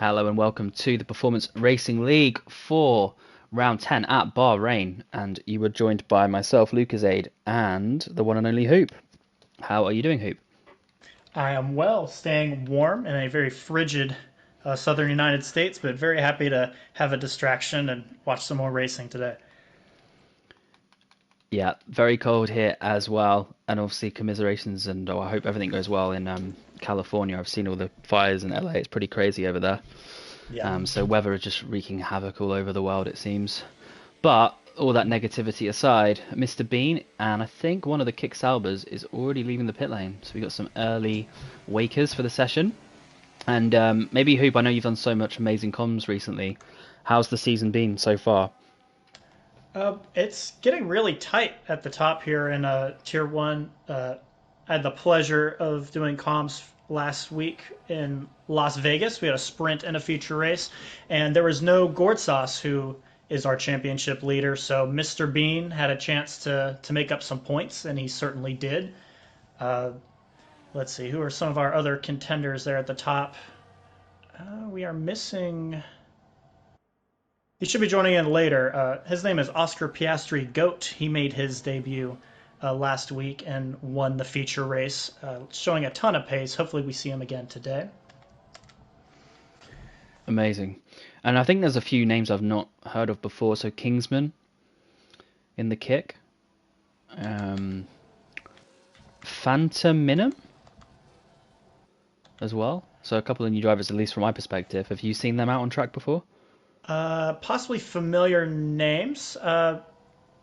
Hello and welcome to the Performance Racing League for round 10 at Bahrain. And you were joined by myself, Lucasade, and the one and only Hoop. How are you doing, Hoop? I am well, staying warm in a very frigid southern United States, but very happy to have a distraction and watch some more racing today. Yeah, very cold here as well. And obviously, commiserations, and I hope everything goes well in California. I've seen all the fires in LA. It's pretty crazy over there. Yeah. So weather is just wreaking havoc all over the world, it seems. But all that negativity aside, Mr. Bean and I think one of the Kick Saubers is already leaving the pit lane. So we got some early wakers for the session. And maybe Hoop, I know you've done so much amazing comms recently. How's the season been so far? It's getting really tight at the top here in Tier 1. I had the pleasure of doing comms last week in Las Vegas. We had a sprint and a feature race, and there was no Gortsas, who is our championship leader. So Mr. Bean had a chance to make up some points, and he certainly did. Uh, let's see, who are some of our other contenders there at the top? We are missing. He should be joining in later. His name is Oscar Piastri Goat. He made his debut last week and won the feature race, showing a ton of pace. Hopefully, we see him again today. Amazing. And I think there's a few names I've not heard of before. So Kingsman in the kick. Um, Phantom as well. So a couple of new drivers, at least from my perspective. Have you seen them out on track before? Possibly familiar names,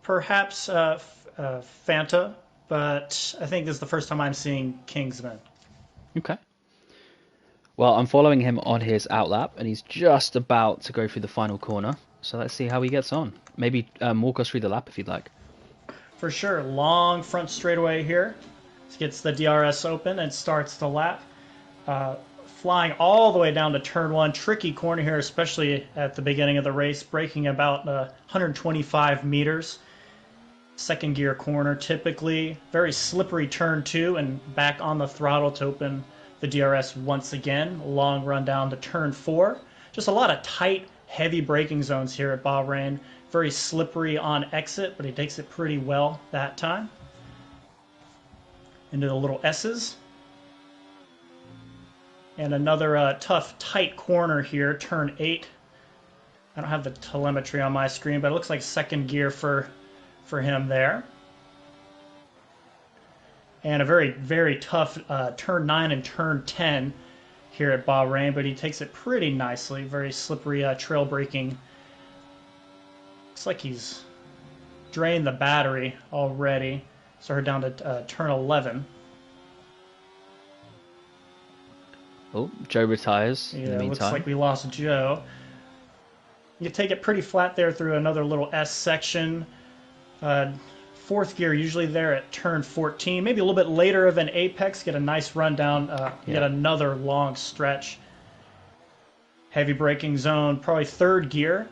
perhaps Fanta, but I think this is the first time I'm seeing Kingsman. Okay. Well, I'm following him on his outlap, and he's just about to go through the final corner. So let's see how he gets on. Maybe walk us through the lap if you'd like. For sure, long front straightaway here. Gets the DRS open and starts the lap. Uh, Flying all the way down to turn one. Tricky corner here, especially at the beginning of the race, braking about 125 meters. Second gear corner typically. Very slippery turn two, and back on the throttle to open the DRS once again. Long run down to turn four. Just a lot of tight, heavy braking zones here at Bahrain. Very slippery on exit, but he takes it pretty well that time. Into the little S's. And another tough, tight corner here, turn 8. I don't have the telemetry on my screen, but it looks like second gear for him there. And a very, very tough turn 9 and turn 10 here at Bahrain, but he takes it pretty nicely. Very slippery trail braking. Looks like he's drained the battery already. So we're down to turn 11. Oh, Joe retires in the Yeah, looks meantime. like we lost Joe. You take it pretty flat there through another little S section. Uh, Fourth gear usually there at turn 14. Maybe a little bit later of an apex. Get a nice rundown. Get Yeah. another long stretch. Heavy braking zone. Probably third gear.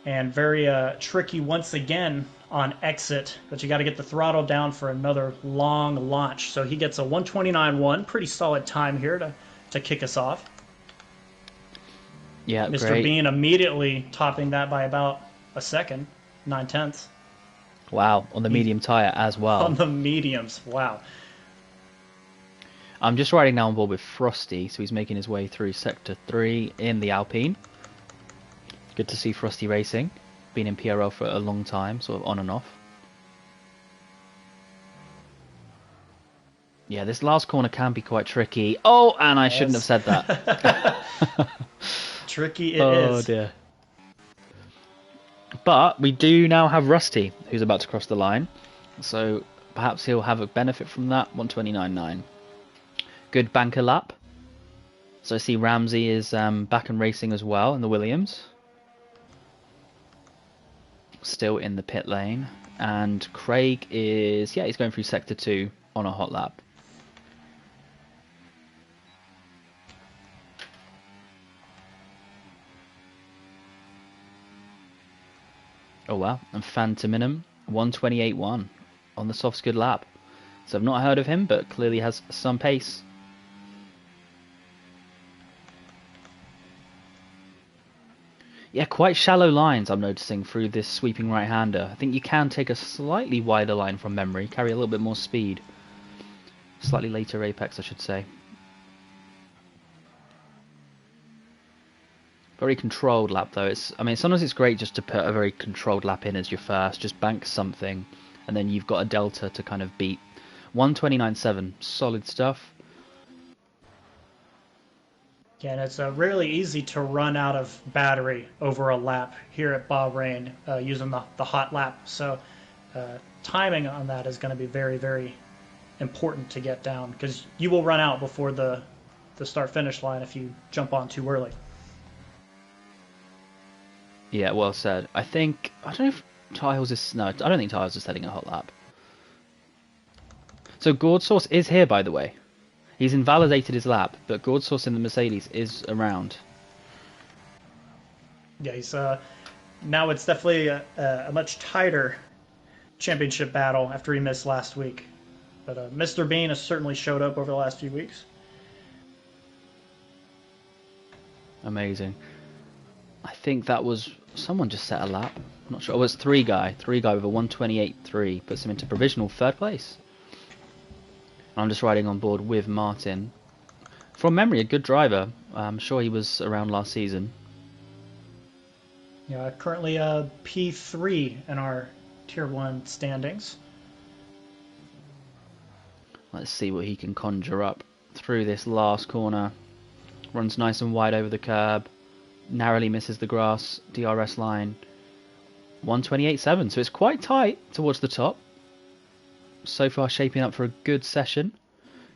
And very tricky once again on exit. But you got to get the throttle down for another long launch. So he gets a 129.1. Pretty solid time here to kick us off. Yeah, Mr. great. Bean immediately topping that by about a second, 9/10. Wow, on the He's medium tire as on well. the mediums. Wow. I'm just riding now on board with Frosty, so he's making his way through Sector 3 in the Alpine. Good to see Frosty racing. Been in PRL for a long time, sort of on and off. Yeah, this last corner can be quite tricky. Oh, and I shouldn't have Yes. said that. Tricky it Oh is. dear. But we do now have Rusty, who's about to cross the line. So perhaps he'll have a benefit from that. 129.9. Good banker lap. So I see Ramsey is back and racing as well in the Williams. Still in the pit lane. And Craig is, yeah, he's going through Sector 2 on a hot lap. Oh wow, and Phantominum 128.1 on the soft skid lap. So I've not heard of him, but clearly has some pace. Yeah, quite shallow lines I'm noticing through this sweeping right-hander. I think you can take a slightly wider line from memory, carry a little bit more speed. Slightly later apex, I should say. Very controlled lap though. Sometimes it's great just to put a very controlled lap in as your first, just bank something, and then you've got a delta to kind of beat. 1:29.7, solid stuff. Yeah, and it's really easy to run out of battery over a lap here at Bahrain using the hot lap. So timing on that is going to be very, very important to get down because you will run out before the start-finish line if you jump on too early. Yeah, well said. I don't know if Tiles is... No, I don't think Tiles is setting a hot lap. So Gourd Source is here, by the way. He's invalidated his lap, but Gourd Source in the Mercedes is around. Yeah, he's now it's definitely a much tighter championship battle after he missed last week. But Mr. Bean has certainly showed up over the last few weeks. Amazing. I think that was... Someone just set a lap. I'm not sure. Oh, it's 3 guy. 3 guy with a 1:28.3 puts him into provisional 3rd place. I'm just riding on board with Martin. From memory, a good driver. I'm sure he was around last season. Yeah, currently P3 in our Tier 1 standings. Let's see what he can conjure up through this last corner. Runs nice and wide over the curb. Narrowly misses the grass. DRS line. 1:28.7. So it's quite tight towards the top. So far shaping up for a good session.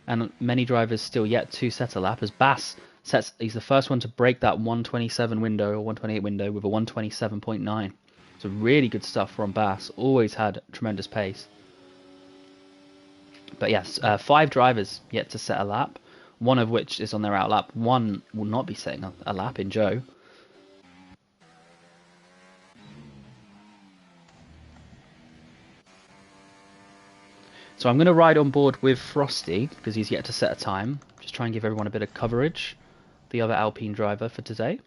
And many drivers still yet to set a lap as Bass sets... He's the first one to break that 1:27 window or 1:28 window with a 1:27.9. So really good stuff from Bass. Always had tremendous pace. But yes, 5 drivers yet to set a lap. One of which is on their out lap. One will not be setting a lap in Joe. So I'm going to ride on board with Frosty because he's yet to set a time. Just try and give everyone a bit of coverage. The other Alpine driver for today.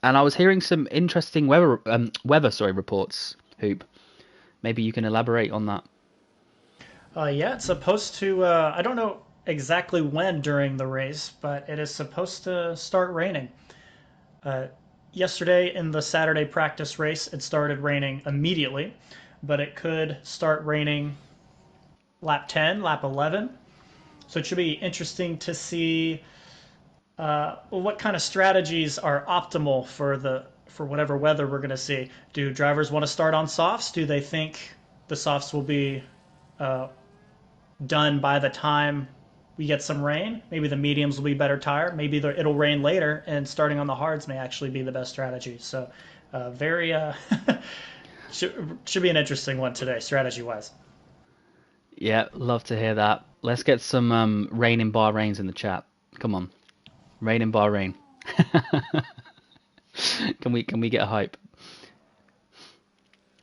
And I was hearing some interesting weather reports, Hoop. Maybe you can elaborate on that. Yeah, it's supposed to... I don't know exactly when during the race, but it is supposed to start raining. Yesterday in the Saturday practice race, it started raining immediately, but it could start raining lap 10, lap 11. So it should be interesting to see what kind of strategies are optimal for whatever weather we're going to see. Do drivers want to start on softs? Do they think the softs will be done by the time we get some rain? Maybe the mediums will be better tire. Maybe it'll rain later, and starting on the hards may actually be the best strategy. So, should be an interesting one today, strategy-wise. Yeah, love to hear that. Let's get some rain in Bahrain's in the chat. Come on, rain in Bahrain. Can we get a hype?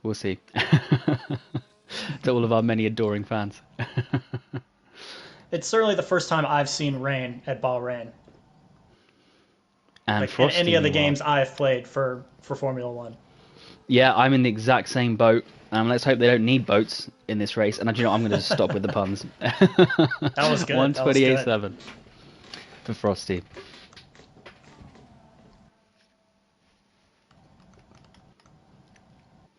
We'll see. To all of our many adoring fans. It's certainly the first time I've seen rain at Bahrain. And like in any of the games I've played for Formula One. Yeah, I'm in the exact same boat. Let's hope they don't need boats in this race. And I'm going to stop with the puns. That was good. 1:28.7 for Frosty.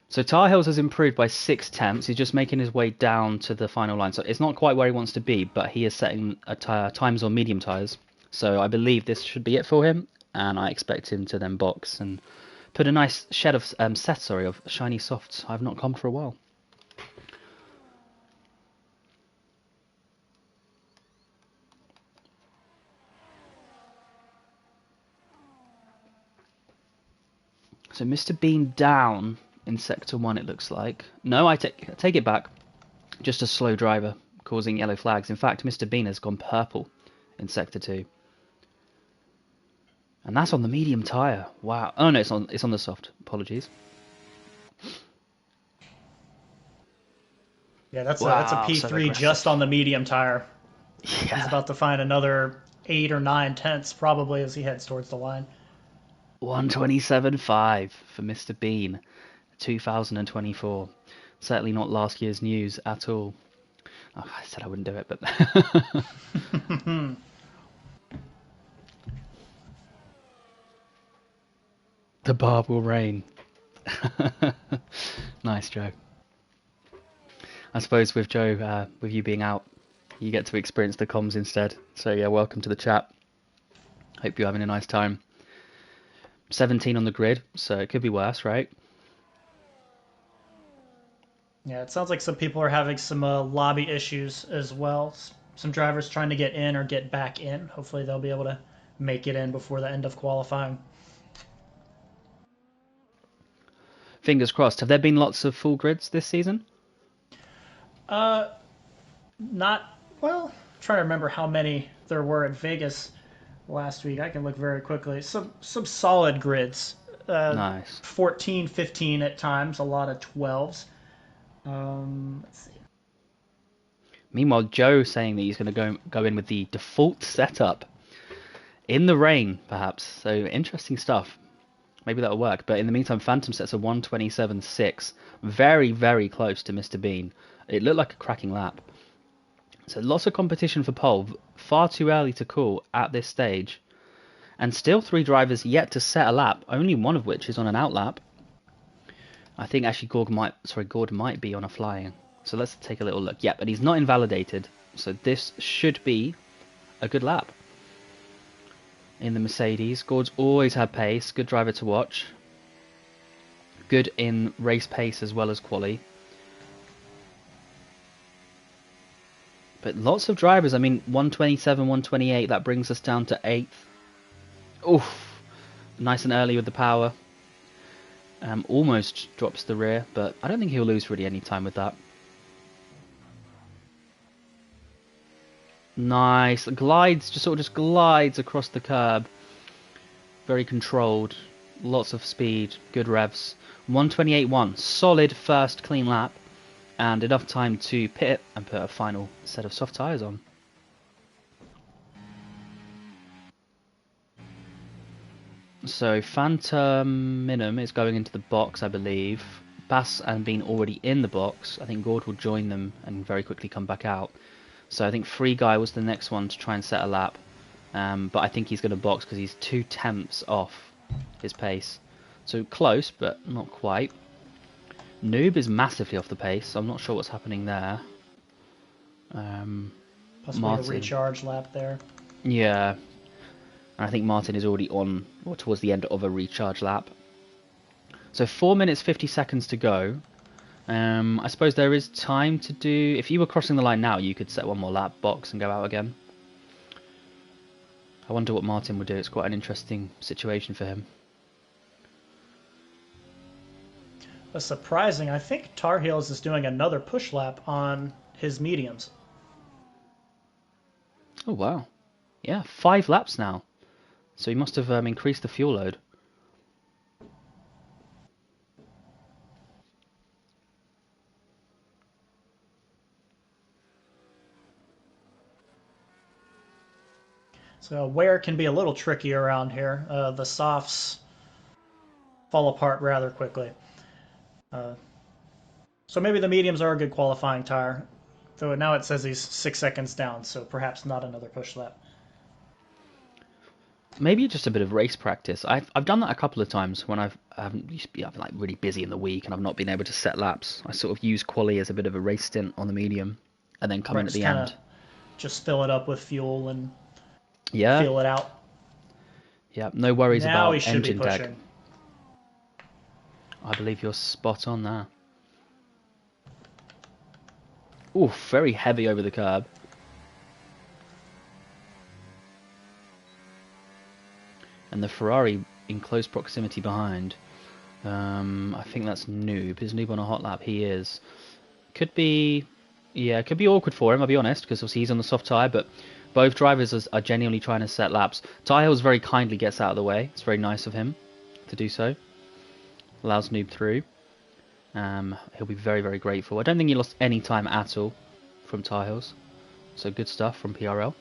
So Tar Heels has improved by 6 tenths. He's just making his way down to the final line. So it's not quite where he wants to be, but he is setting times on medium tyres. So I believe this should be it for him, and I expect him to then box and put a nice shed of of shiny softs I've not combed for a while. So Mr. Bean down in Sector 1, it looks like. No, I take it back. Just a slow driver causing yellow flags. In fact, Mr. Bean has gone purple in Sector 2. And that's on the medium tyre. Wow. Oh no, it's on the soft. Apologies. Yeah, that's a P3 just on the medium tyre. Yeah. He's about to find another 8 or 9 tenths probably as he heads towards the line. 127.5 for Mr. Bean, 2024. Certainly not last year's news at all. Oh, I said I wouldn't do it, but the barb will rain. Nice, Joe. I suppose with Joe, with you being out, you get to experience the comms instead. So yeah, welcome to the chat. Hope you're having a nice time. 17 on the grid, so it could be worse, right? Yeah, it sounds like some people are having some lobby issues as well. Some drivers trying to get in or get back in. Hopefully they'll be able to make it in before the end of qualifying. Fingers crossed. Have there been lots of full grids this season? Not, well, I'm trying to remember how many there were in Vegas last week. I can look very quickly. Some solid grids. Nice. 14, 15 at times, a lot of 12s. Let's see. Meanwhile, Joe saying that he's going to go in with the default setup in the rain, perhaps. So interesting stuff. Maybe that'll work. But in the meantime, Phantom sets a 127.6. Very, very close to Mr. Bean. It looked like a cracking lap. So lots of competition for pole. Far too early to call at this stage. And still 3 drivers yet to set a lap. Only one of which is on an out lap. I think actually Gord might be on a flying. So let's take a little look. Yep, and he's not invalidated. So this should be a good lap. In the Mercedes. Gord's always had pace. Good driver to watch. Good in race pace as well as quali. But lots of drivers. I mean, 127, 128. That brings us down to 8th. Oof. Nice and early with the power. Almost drops the rear, but I don't think he'll lose really any time with that. Nice. Glides, just glides across the curb. Very controlled. Lots of speed. Good revs. 128.1. Solid first clean lap. And enough time to pit and put a final set of soft tyres on. So Phantom Minimum is going into the box, I believe. Bass and Bean already in the box. I think Gord will join them and very quickly come back out. So I think Free Guy was the next one to try and set a lap. But I think he's going to box because he's 2 tenths off his pace. So close, but not quite. Noob is massively off the pace. I'm not sure what's happening there. Possibly Martin. a recharge lap there. Yeah. And I think Martin is already on, or towards the end of a recharge lap. So 4 minutes 50 seconds to go. I suppose there is time to do... If you were crossing the line now, you could set one more lap, box, and go out again. I wonder what Martin would do. It's quite an interesting situation for him. That's surprising. I think Tar Heels is doing another push lap on his mediums. Oh, wow. Yeah, 5 laps now. So he must have increased the fuel load. So wear can be a little tricky around here. The softs fall apart rather quickly. So maybe the mediums are a good qualifying tire. Though now it says he's 6 seconds down, so perhaps not another push lap. Maybe just a bit of race practice. I've done that a couple of times when I've been like really busy in the week and I've not been able to set laps. I sort of use quali as a bit of a race stint on the medium, and then come in at the end. Just fill it up with fuel and yeah, feel it out. Yeah, no worries now about engine deck. Pushing. I believe you're spot on there. Oof, very heavy over the curb. And the Ferrari in close proximity behind. I think that's Noob. Is Noob on a hot lap? He is. Could be... Yeah, it could be awkward for him, I'll be honest, because obviously he's on the soft tyre, but both drivers are genuinely trying to set laps. Tyhills very kindly gets out of the way. It's very nice of him to do so. Allows Noob through. He'll be very, very grateful. I don't think he lost any time at all from Tyhills. So good stuff from PRL.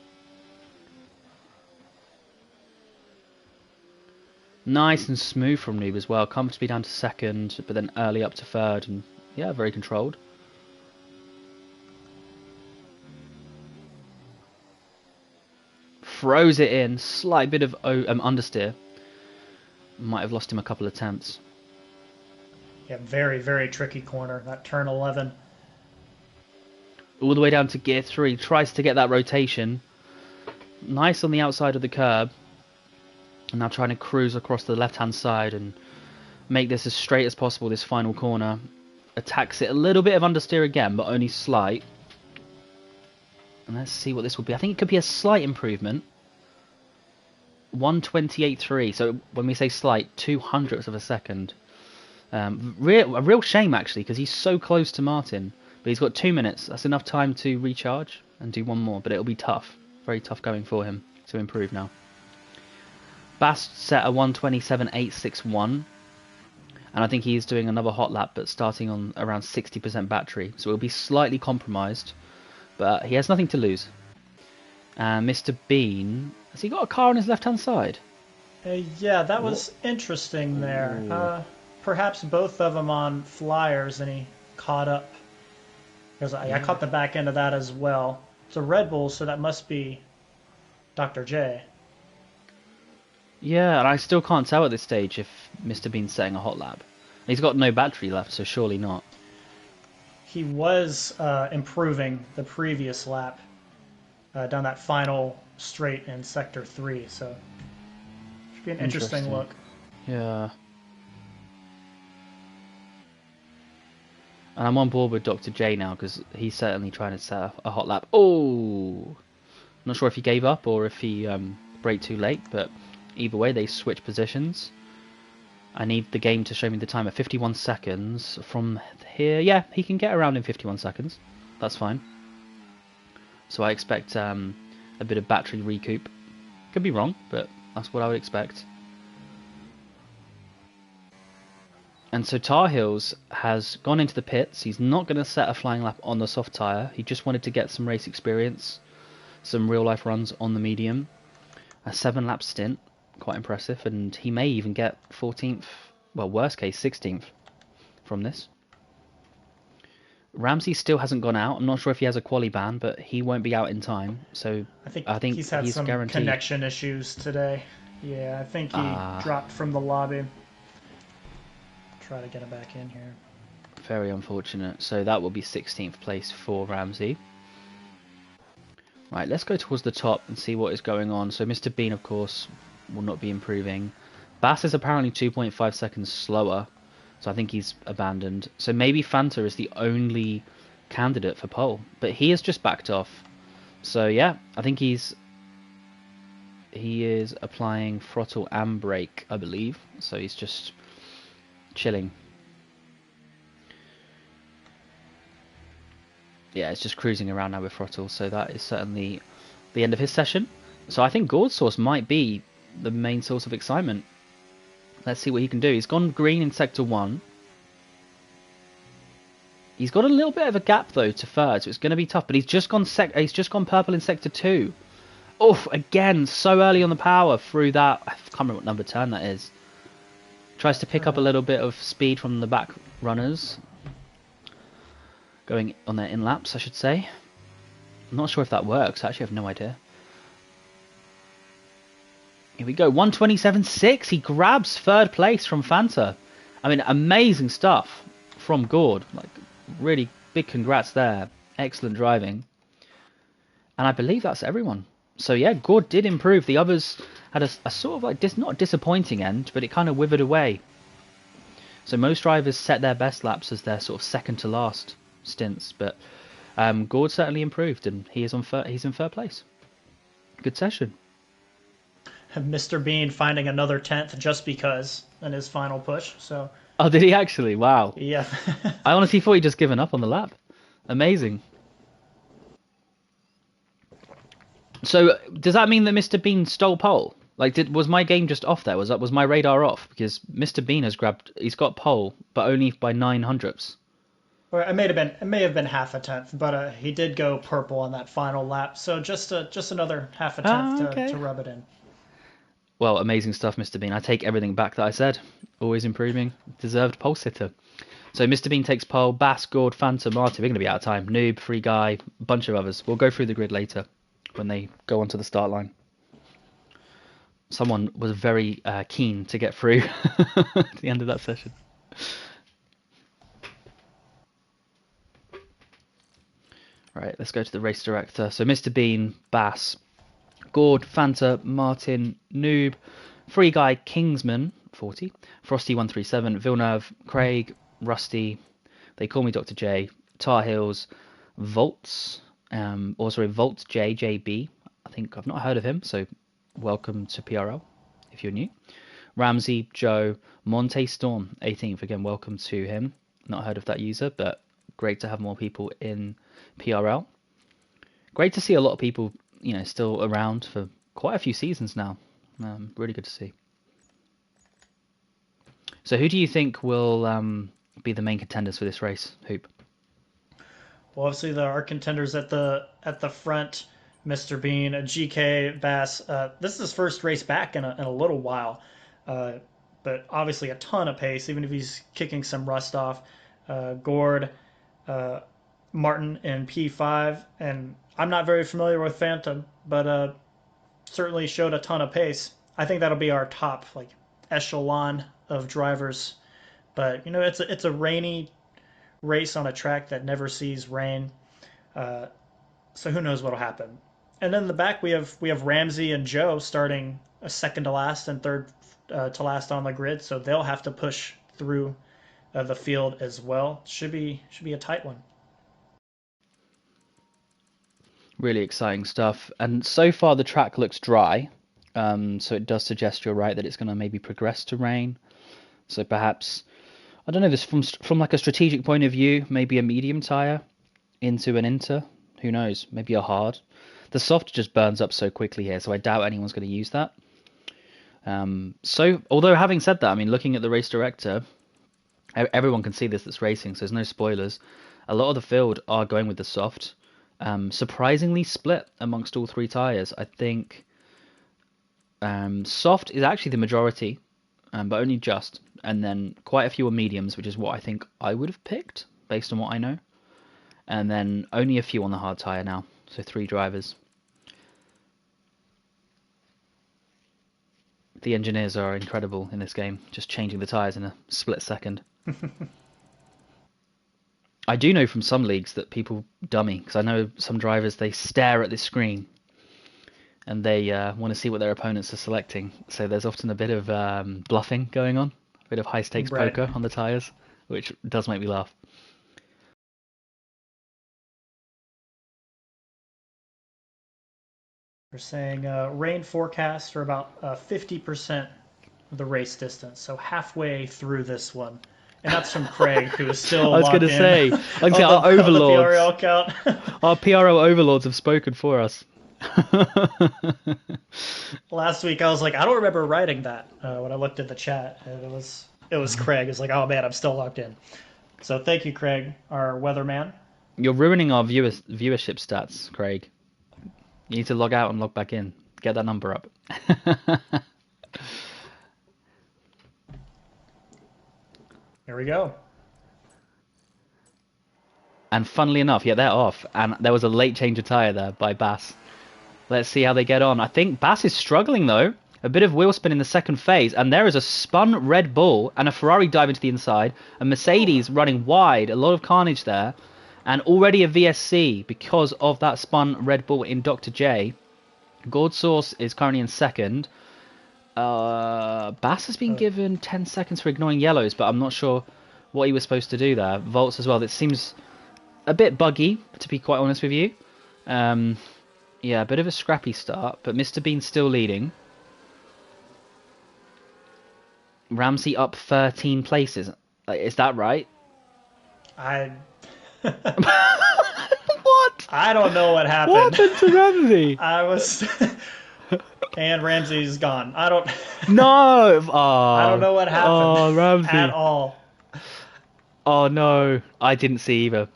Nice and smooth from Noob as well. Comfortably down to second, but then early up to third. And yeah, very controlled. Throws it in. Slight bit of understeer. Might have lost him a couple of attempts. Yeah, very, very tricky corner. That turn 11. All the way down to gear 3. Tries to get that rotation. Nice on the outside of the curb. And now trying to cruise across the left-hand side and make this as straight as possible, this final corner. Attacks it a little bit of understeer again, but only slight. And let's see what this will be. I think it could be a slight improvement. 128.3. So when we say slight, 0.02 of a second. A real shame, actually, because he's so close to Martin. But he's got 2 minutes. That's enough time to recharge and do one more. But it'll be tough. Very tough going for him to improve now. Bass set a 127.861. And I think he's doing another hot lap, but starting on around 60% battery. So it'll be slightly compromised. But he has nothing to lose. And Mr. Bean, has he got a car on his left-hand side? Yeah, that was interesting there. Perhaps both of them on flyers, and he caught up. Because I caught the back end of that as well. It's a Red Bull, so that must be Dr. J. Yeah, and I still can't tell at this stage if Mr. Bean's setting a hot lap. He's got no battery left, so surely not. He was improving the previous lap down that final straight in Sector 3, so should be an interesting look. Yeah. And I'm on board with Dr. J now, because he's certainly trying to set a hot lap. Oh! Not sure if he gave up or if he braked too late, but either way, they switch positions. I need the game to show me the time at 51 seconds. From here, yeah, he can get around in 51 seconds. That's fine. So I expect a bit of battery recoup. Could be wrong, but that's what I would expect. And so Tar Heels has gone into the pits. He's not going to set a flying lap on the soft tyre. He just wanted to get some race experience, some real-life runs on the medium. A 7-lap stint, quite impressive, and he may even get 14th, well, worst case, 16th from this. Ramsey still hasn't gone out. I'm not sure if he has a quali ban, but he won't be out in time. So I think he's had some guaranteed. Connection issues today. Yeah, I think he dropped from the lobby. Try to get him back in here. Very unfortunate. So that will be 16th place for Ramsey. Right, let's go towards the top and see what is going on. So Mr. Bean, of course, will not be improving. Bass is apparently 2.5 seconds slower. So I think he's abandoned. So maybe Fanta is the only candidate for pole. But he has just backed off. So yeah, I think he is applying throttle and brake, I believe. So he's just chilling. Yeah, it's just cruising around now with throttle. So that is certainly the end of his session. So I think Gord's source might be the main source of excitement. Let's see what he can do. He's gone green in Sector 1. He's got a little bit of a gap, though, to third, so it's going to be tough. But he's just gone purple in Sector 2. Oof, again, so early on the power through that. I can't remember what number turn that is. Tries to pick up a little bit of speed from the back runners. Going on their in-laps, I should say. I'm not sure if that works. I actually have no idea. Here we go, 127.6. He grabs third place from Fanta. I mean, amazing stuff from Gord. Like, really big congrats there. Excellent driving. And I believe that's everyone. So yeah, Gord did improve. The others had a sort of like, not disappointing end, but it kind of withered away. So most drivers set their best laps as their sort of second to last stints. But Gord certainly improved, and he's in third place. Good session. Mr. Bean finding another 10th just because in his final push. So. Oh, did he actually? Wow. Yeah. I honestly thought he'd just given up on the lap. Amazing. So does that mean that Mr. Bean stole pole? Like, was my game just off there? Was my radar off? Because Mr. Bean he's got pole, but only by 0.09. Or it may have been half a tenth, but he did go purple on that final lap. So just another half a tenth to rub it in. Well, amazing stuff, Mr. Bean. I take everything back that I said. Always improving. Deserved pole sitter. So Mr. Bean takes pole. Bass, Gord, Fanta, Marty. We're going to be out of time. Noob, Free Guy, bunch of others. We'll go through the grid later when they go onto the start line. Someone was very keen to get through at the end of that session. Right, let's go to the race director. So Mr. Bean, Bass, Gord, Fanta, Martin, Noob, Free Guy, Kingsman, 40, Frosty 137, Villeneuve, Craig, Rusty, They Call Me Dr. J, Tar Heels, Volts, Volt JJB. I think I've not heard of him, so welcome to PRL if you're new. Ramsey, Joe, Monte Storm, 18th. Again, welcome to him. Not heard of that user, but great to have more people in PRL. Great to see a lot of people, still around for quite a few seasons now. Really good to see. So who do you think will be the main contenders for this race, Hoop? Well, obviously there are contenders at the front. Mr. Bean, GK, Bass. This is his first race back in a little while, but obviously a ton of pace, even if he's kicking some rust off. Gord, Martin in P5, and I'm not very familiar with Phantom, but certainly showed a ton of pace. I think that'll be our top echelon of drivers. But it's a rainy race on a track that never sees rain, so who knows what'll happen. And then in the back we have Ramsey and Joe starting a second to last and third to last on the grid, so they'll have to push through the field as well. Should be a tight one. Really exciting stuff. And so far the track looks dry, so it does suggest you're right that it's going to maybe progress to rain. So perhaps, I don't know, this from like a strategic point of view, maybe a medium tire into an inter. Who knows? Maybe a hard. The soft just burns up so quickly here, so I doubt anyone's going to use that. So, although having said that, I mean, looking at the race director, everyone can see this that's racing, so there's no spoilers. A lot of the field are going with the soft. Surprisingly split amongst all three tires. I think soft is actually the majority, but only just. And then quite a few are mediums, which is what I think I would have picked based on what I know. And then only a few on the hard tire now, so 3 drivers. The engineers are incredible in this game, just changing the tires in a split second. I do know from some leagues that people dummy, because I know some drivers, they stare at this screen and they want to see what their opponents are selecting. So there's often a bit of bluffing going on, a bit of high-stakes poker on the tyres, which does make me laugh. We're saying rain forecast for about 50% of the race distance, so halfway through this one. And that's from Craig, who is still I was going to say, our overlords, our PRO overlords have spoken for us. Last week I was like, I don't remember writing that when I looked at the chat. And it was Craig. It's like, oh man, I'm still locked in. So thank you, Craig, our weatherman. You're ruining our viewership stats, Craig. You need to log out and log back in. Get that number up. Here we go. And funnily enough, yeah, they're off. And there was a late change of tyre there by Bass. Let's see how they get on. I think Bass is struggling, though. A bit of wheel spin in the second phase. And there is a spun Red Bull and a Ferrari diving to the inside. A Mercedes running wide. A lot of carnage there. And already a VSC because of that spun Red Bull in Dr. J. Gold Source is currently in second. Bass has been given 10 seconds for ignoring yellows, but I'm not sure what he was supposed to do there. Volts as well. That seems a bit buggy, to be quite honest with you. Yeah, a bit of a scrappy start, but Mr. Bean's still leading. Ramsey up 13 places. Is that right? What? I don't know what happened. What happened to Ramsey? And Ramsey's gone. I don't. No. I don't know what happened. Oh, Ramsey. At all. Oh no, I didn't see either.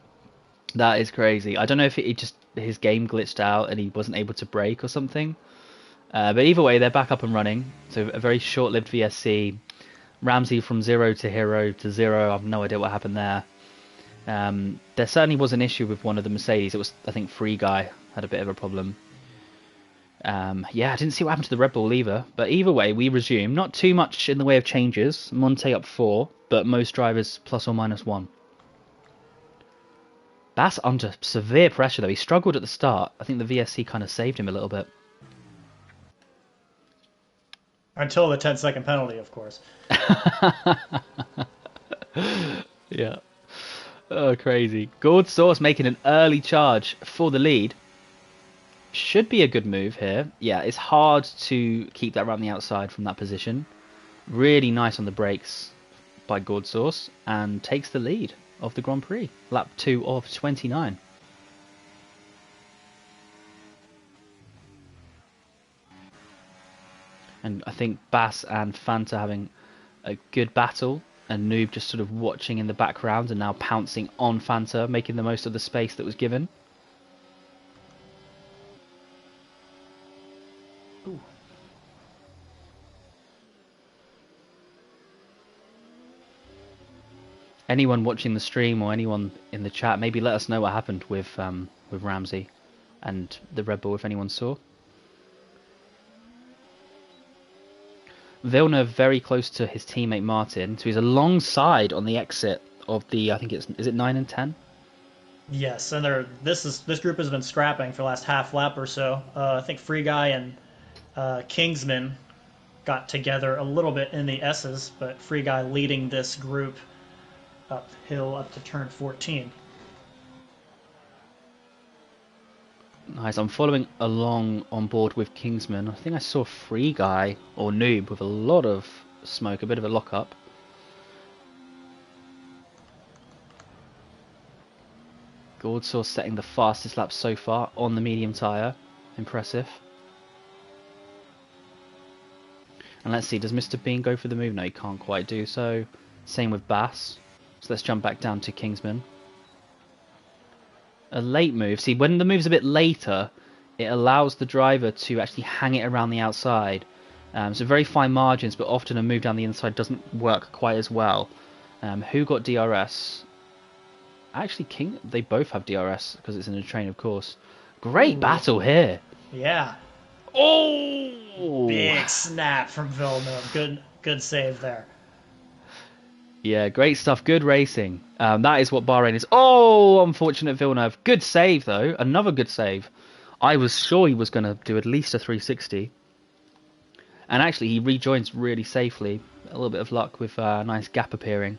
That is crazy. I don't know if his game glitched out and he wasn't able to brake or something. But either way, they're back up and running. So a very short-lived VSC. Ramsey from 0 to hero to 0. I have no idea what happened there. There certainly was an issue with one of the Mercedes. It was, I think, Free Guy had a bit of a problem. Yeah, I didn't see what happened to the Red Bull either. But either way, we resume. Not too much in the way of changes. Monte up 4, but most drivers plus or minus 1. That's under severe pressure, though. He struggled at the start. I think the VSC kind of saved him a little bit. Until the 10-second penalty, of course. Yeah. Oh, crazy. Gord Sauce making an early charge for the lead. Should be a good move here. Yeah, it's hard to keep that around the outside from that position. Really nice on the brakes by Gord Sauce, and takes the lead of the Grand Prix. Lap 2 of 29. And I think Bass and Fanta having a good battle, and Noob just sort of watching in the background and now pouncing on Fanta, making the most of the space that was given. Ooh. Anyone watching the stream or anyone in the chat, maybe let us know what happened with Ramsey and the Red Bull if anyone saw. Villeneuve very close to his teammate Martin, so he's alongside on the exit of the, I think is it 9 and 10? Yes, and this group has been scrapping for the last half lap or so. I think Free Guy and Kingsman got together a little bit in the S's, but Free Guy leading this group uphill up to turn 14. Nice, I'm following along on board with Kingsman. I think I saw Free Guy or Noob with a lot of smoke, a bit of a lock-up. Gordsaw setting the fastest lap so far on the medium tyre. Impressive. And let's see, does Mr. Bean go for the move? No, he can't quite do so. Same with Bass. So let's jump back down to Kingsman. A late move. See, when the move's a bit later, it allows the driver to actually hang it around the outside. So very fine margins, but often a move down the inside doesn't work quite as well. Who got DRS? Actually, they both have DRS because it's in a train, of course. Great battle here. Yeah. Oh! Big snap from Villeneuve. Good save there. Yeah, great stuff. Good racing. That is what Bahrain is. Oh, unfortunate Villeneuve. Good save, though. Another good save. I was sure he was going to do at least a 360. And actually, he rejoins really safely. A little bit of luck with a nice gap appearing.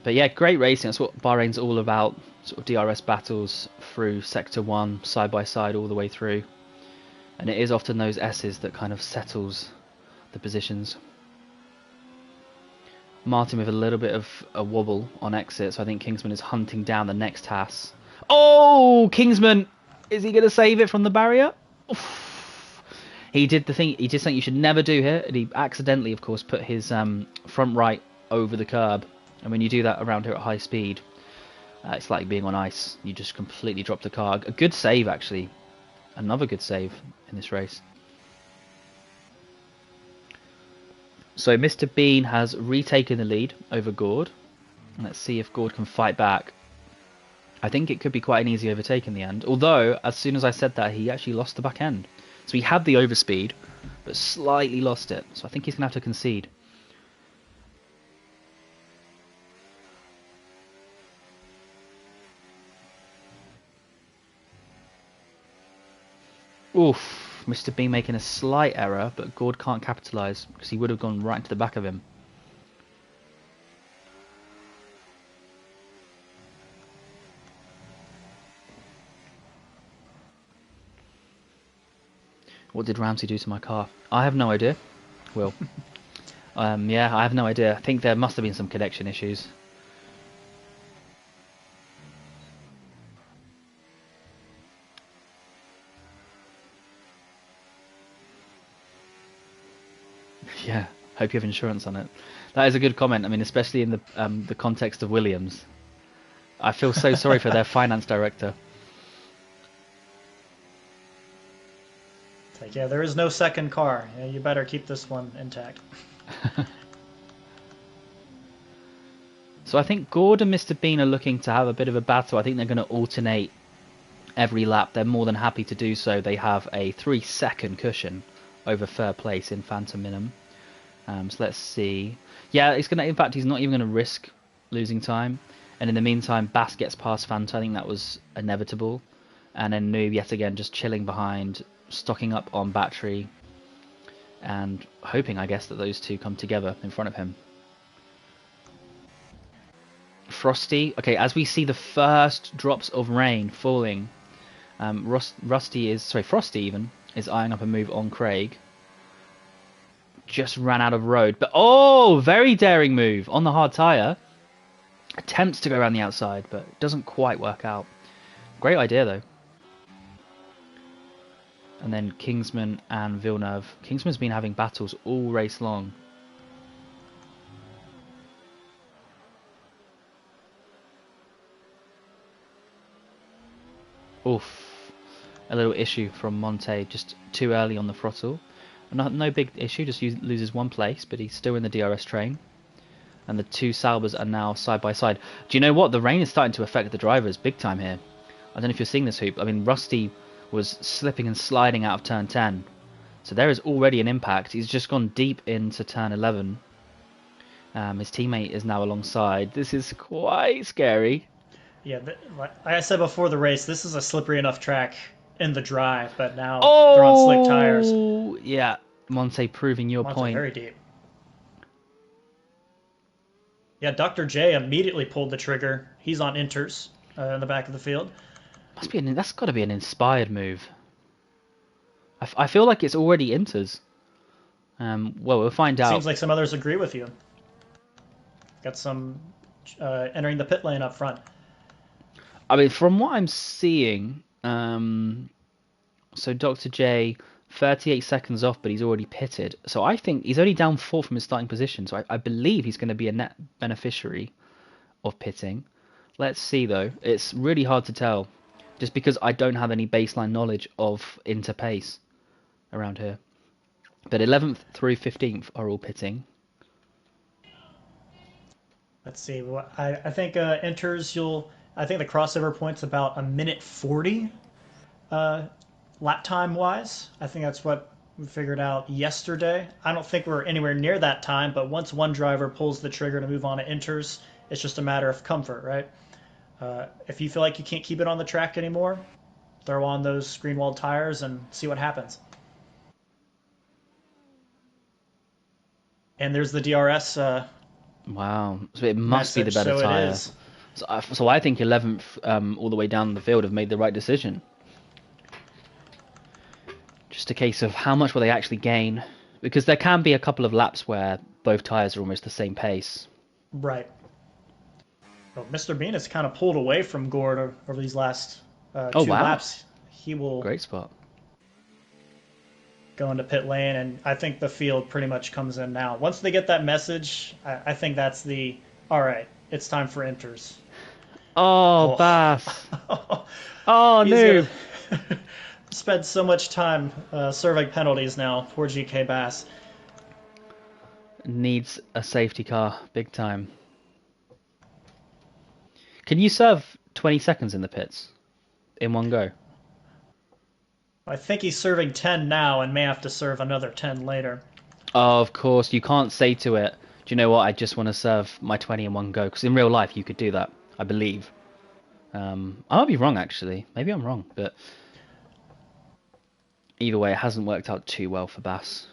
But yeah, great racing. That's what Bahrain's all about. Sort of DRS battles through Sector 1, side by side, all the way through. And it is often those S's that kind of settles the positions. Martin with a little bit of a wobble on exit, so I think Kingsman is hunting down the next Haas. Oh, Kingsman! Is he going to save it from the barrier? Oof. He did something you should never do here, and he accidentally, of course, put his front right over the curb. And when you do that around here at high speed, it's like being on ice. You just completely drop the car. A good save, actually. Another good save in this race. So Mr. Bean has retaken the lead over Gord. Let's see if Gord can fight back. I think it could be quite an easy overtake in the end. Although, as soon as I said that, he actually lost the back end. So he had the overspeed, but slightly lost it. So I think he's going to have to concede. Oof. Mr. Bean making a slight error, but Gord can't capitalise because he would have gone right into the back of him. What did Ramsey do to my car? I have no idea. Will. Yeah, I have no idea. I think there must have been some connection issues. Yeah, hope you have insurance on it. That is a good comment. I mean, especially in the context of Williams. I feel so sorry for their finance director. It's like, yeah, there is no second car. Yeah, you better keep this one intact. So I think Gord and Mr. Bean are looking to have a bit of a battle. I think they're going to alternate every lap. They're more than happy to do so. They have a 3-second cushion over third place in Phantom Minim. So let's see. Yeah, it's gonna. In fact, he's not even going to risk losing time. And in the meantime, Bass gets past Fanta. I think that was inevitable. And then Noob yet again just chilling behind, stocking up on battery, and hoping, I guess, that those two come together in front of him. Frosty. Okay, as we see the first drops of rain falling, Frosty even is eyeing up a move on Craig. Just ran out of road, but oh, very daring move on the hard tyre. Attempts to go around the outside, but it doesn't quite work out. Great idea though. And then Kingsman and Villeneuve. Kingsman's been having battles all race long. Oof. A little issue from Monte, just too early on the throttle. No big issue, just loses one place, but he's still in the DRS train. And the two Saubers are now side by side. Do you know what? The rain is starting to affect the drivers big time here. I don't know if you're seeing this, Hoop. I mean, Rusty was slipping and sliding out of turn 10. So there is already an impact. He's just gone deep into turn 11. His teammate is now alongside. This is quite scary. Yeah, like I said before the race, this is a slippery enough track in the dry, but now they're on slick tires. Yeah, Monte proving your point. Very deep. Yeah, Dr. J immediately pulled the trigger. He's on inters in the back of the field. That's got to be an inspired move. I feel like it's already inters. Well, we'll find out. Seems like some others agree with you. Got some entering the pit lane up front. I mean, from what I'm seeing, so Dr. J, 38 seconds off, but he's already pitted. So I think he's only down 4 from his starting position. So I believe he's going to be a net beneficiary of pitting. Let's see, though. It's really hard to tell, just because I don't have any baseline knowledge of interpace around here. But 11th through 15th are all pitting. Let's see. I think enters I think the crossover point's about 1:40 lap time wise. I think that's what we figured out yesterday. I don't think we're anywhere near that time, but once one driver pulls the trigger to move on to enters, it's just a matter of comfort, right? If you feel like you can't keep it on the track anymore, throw on those screen-walled tires and see what happens. And there's the DRS. Wow, so it must be the better tire. So I think 11th all the way down the field have made the right decision. Just a case of how much will they actually gain, because there can be a couple of laps where both tires are almost the same pace. Right. Well, Mr. Bean has kind of pulled away from Gord over these last two laps. He will great spot. Go into pit lane, and I think the field pretty much comes in now. Once they get that message, I think that's all right, it's time for enters. Oh, Bass. Oh, no. Spent so much time serving penalties now. Poor GK Bass. Needs a safety car, big time. Can you serve 20 seconds in the pits in one go? I think he's serving 10 now and may have to serve another 10 later. Oh, of course. You can't say to it, do you know what, I just want to serve my 20 in one go. Because in real life, you could do that, I believe. I might be wrong, actually. Maybe I'm wrong. But either way, it hasn't worked out too well for Bass.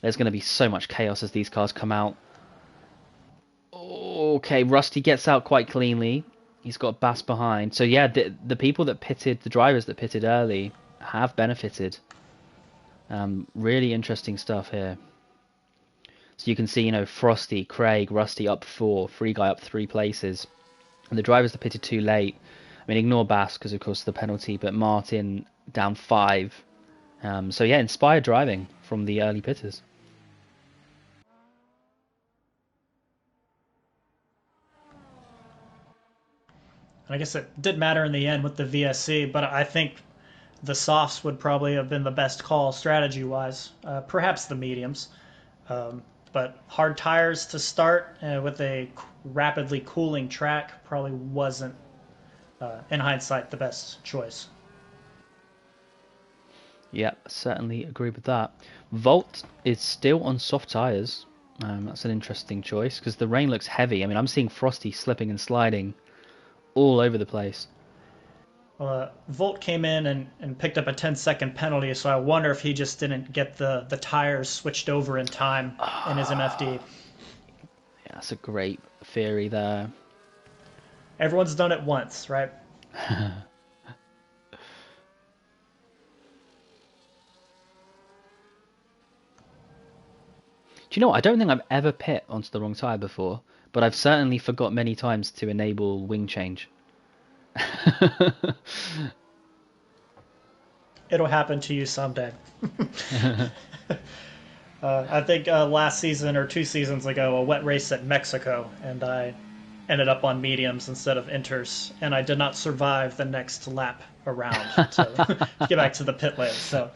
There's going to be so much chaos as these cars come out. Okay, Rusty gets out quite cleanly. He's got Bass behind. So yeah, the people that pitted, the drivers that pitted early, have benefited. Really interesting stuff here. So you can see, Frosty, Craig, Rusty up 4, Free Guy up 3 places. And the drivers that pitted too late, I mean, ignore Bass because of course the penalty, but Martin down 5. So yeah, inspired driving from the early pitters. I guess it did matter in the end with the VSC, but I think the softs would probably have been the best call strategy-wise. Perhaps the mediums. But hard tires to start with a rapidly cooling track probably wasn't, in hindsight, the best choice. Yeah, certainly agree with that. Volt is still on soft tyres. That's an interesting choice because the rain looks heavy. I mean, I'm seeing Frosty slipping and sliding all over the place. Volt came in and picked up a 10-second penalty, so I wonder if he just didn't get the tires switched over in time in his MFD. Yeah, that's a great theory there. Everyone's done it once, right? Do you know what? I don't think I've ever pit onto the wrong tyre before, but I've certainly forgot many times to enable wing change. It'll happen to you someday. I think last season or 2 seasons ago, a wet race at Mexico, and I ended up on mediums instead of inters, and I did not survive the next lap around to get back to the pit lane. So,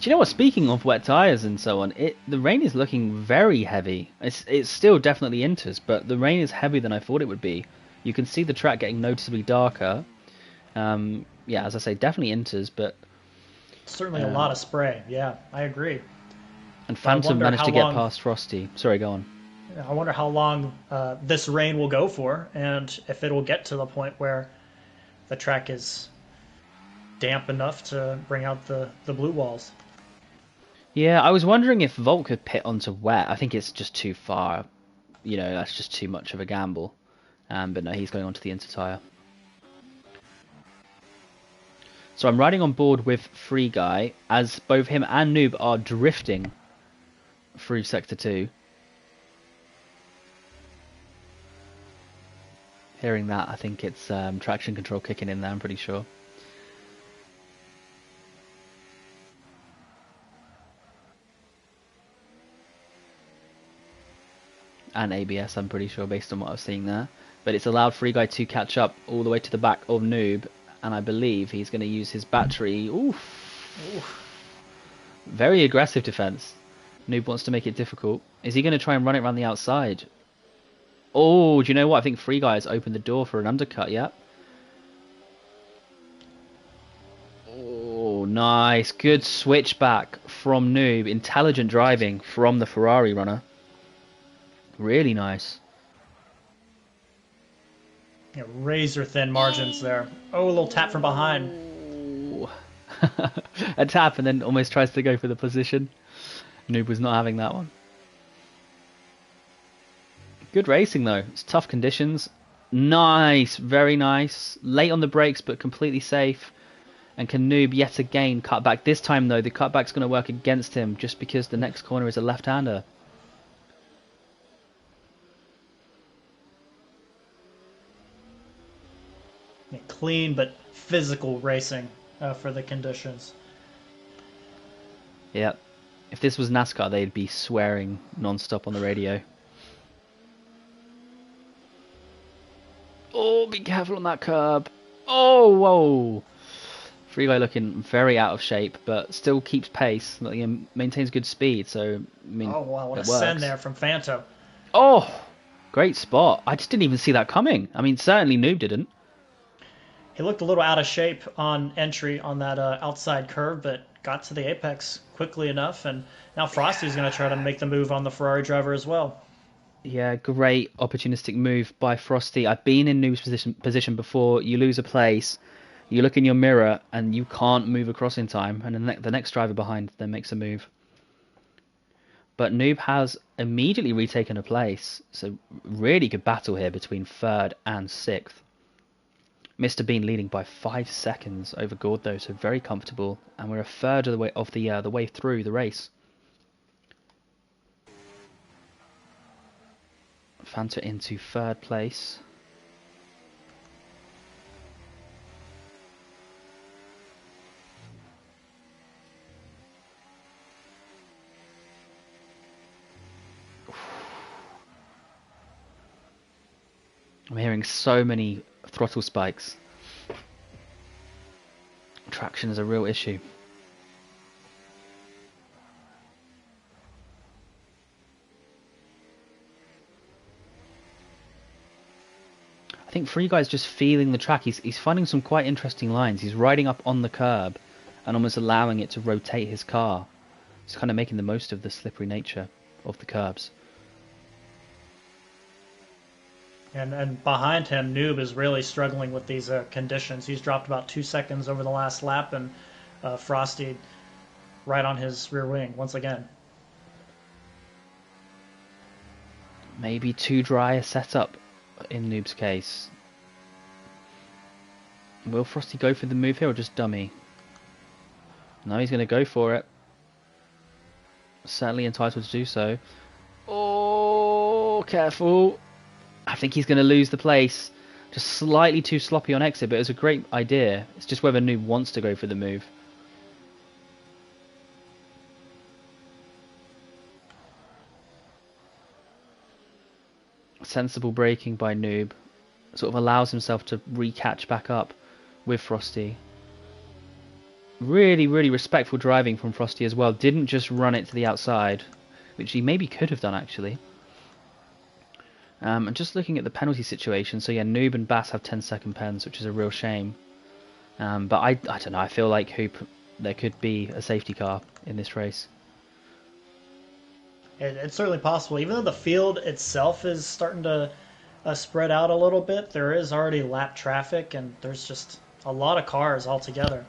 Do you know what? Speaking of wet tyres and so on, the rain is looking very heavy. It's still definitely inters, but the rain is heavier than I thought it would be. You can see the track getting noticeably darker. Yeah, as I say, definitely inters, but certainly a lot of spray. Yeah, I agree. And Phantom managed to get past Frosty. Sorry, go on. I wonder how long this rain will go for, and if it will get to the point where the track is damp enough to bring out the blue walls. Yeah, I was wondering if Volt could pit onto wet. I think it's just too far. You know, that's just too much of a gamble. But no, he's going onto the inter tyre. So I'm riding on board with Free Guy, as both him and Noob are drifting through Sector 2. Hearing that, I think it's traction control kicking in there, I'm pretty sure. And ABS, I'm pretty sure, based on what I was seeing there. But it's allowed Free Guy to catch up all the way to the back of Noob, and I believe he's going to use his battery. Oof. Very aggressive defense. Noob wants to make it difficult. Is he going to try and run it around the outside? Oh, do you know what? I think Free Guy has opened the door for an undercut, yeah. Oh, nice. Good switchback from Noob. Intelligent driving from the Ferrari runner. Really nice. Yeah, razor thin margins there. Oh, a little tap from behind. A tap and then almost tries to go for the position. Noob was not having that one. Good racing though. It's tough conditions. Nice, very nice. Late on the brakes but completely safe. And can Noob yet again cut back. This time though, the cutback's going to work against him just because the next corner is a left-hander. Clean but physical racing for the conditions. Yep. If this was NASCAR, they'd be swearing non-stop on the radio. Oh, be careful on that curb. Oh, whoa. Free Guy looking very out of shape, but still keeps pace. Maintains good speed, so, I mean, oh, wow, what a send there from Phantom. Oh, great spot. I just didn't even see that coming. I mean, certainly Noob didn't. He looked a little out of shape on entry on that outside curve, but got to the apex quickly enough, and now Frosty's going to try to make the move on the Ferrari driver as well. Yeah, great opportunistic move by Frosty. I've been in Noob's position before. You lose a place, you look in your mirror, and you can't move across in time, and the next driver behind then makes a move. But Noob has immediately retaken a place, so really good battle here between 3rd and 6th. Mr. Bean leading by 5 seconds over Gord though, so very comfortable, and we're a third of the way through the race. Fanta into 3rd place. I'm hearing so many throttle spikes. traction is a real issue. I think Free Guy's just feeling the track. He's finding some quite interesting lines. He's riding up on the curb and almost allowing it to rotate his car. He's kind of making the most of the slippery nature of the curbs. And behind him, Noob is really struggling with these conditions. He's dropped about 2 seconds over the last lap, and Frosty right on his rear wing once again. Maybe too dry a setup in Noob's case. Will Frosty go for the move here or just dummy? No, he's going to go for it. Certainly entitled to do so. Oh, careful. I think he's going to lose the place. Just slightly too sloppy on exit, but it was a great idea. It's just whether Noob wants to go for the move. Sensible braking by Noob. Sort of allows himself to re-catch back up with Frosty. Really, really respectful driving from Frosty as well. Didn't just run it to the outside, which he maybe could have done actually. And just looking at the penalty situation, so yeah, Noob and Bass have 10-second pens, which is a real shame. But I don't know, I feel like there could be a safety car in this race. It's certainly possible. Even though the field itself is starting to spread out a little bit, there is already lap traffic, and there's just a lot of cars altogether.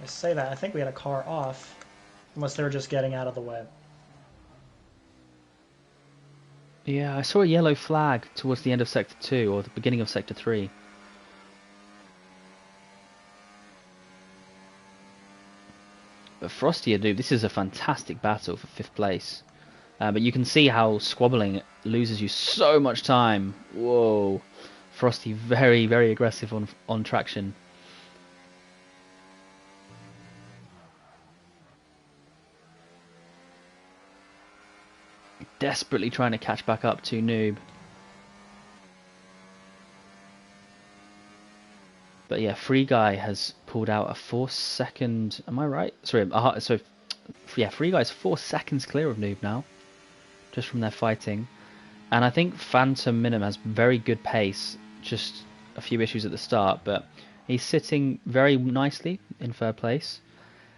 I say that, I think we had a car off, unless they were just getting out of the way. Yeah, I saw a yellow flag towards the end of Sector 2, or the beginning of Sector 3. But Frosty and Noob, this is a fantastic battle for 5th place. But you can see how squabbling loses you so much time. Whoa. Frosty very, very aggressive on traction. Desperately trying to catch back up to Noob. But yeah, Free Guy has pulled out a 4-second... Am I right? Sorry, so yeah, Free Guy's 4 seconds clear of Noob now. Just from their fighting. And I think Phantom Minim has very good pace. Just a few issues at the start, but he's sitting very nicely in 3rd place.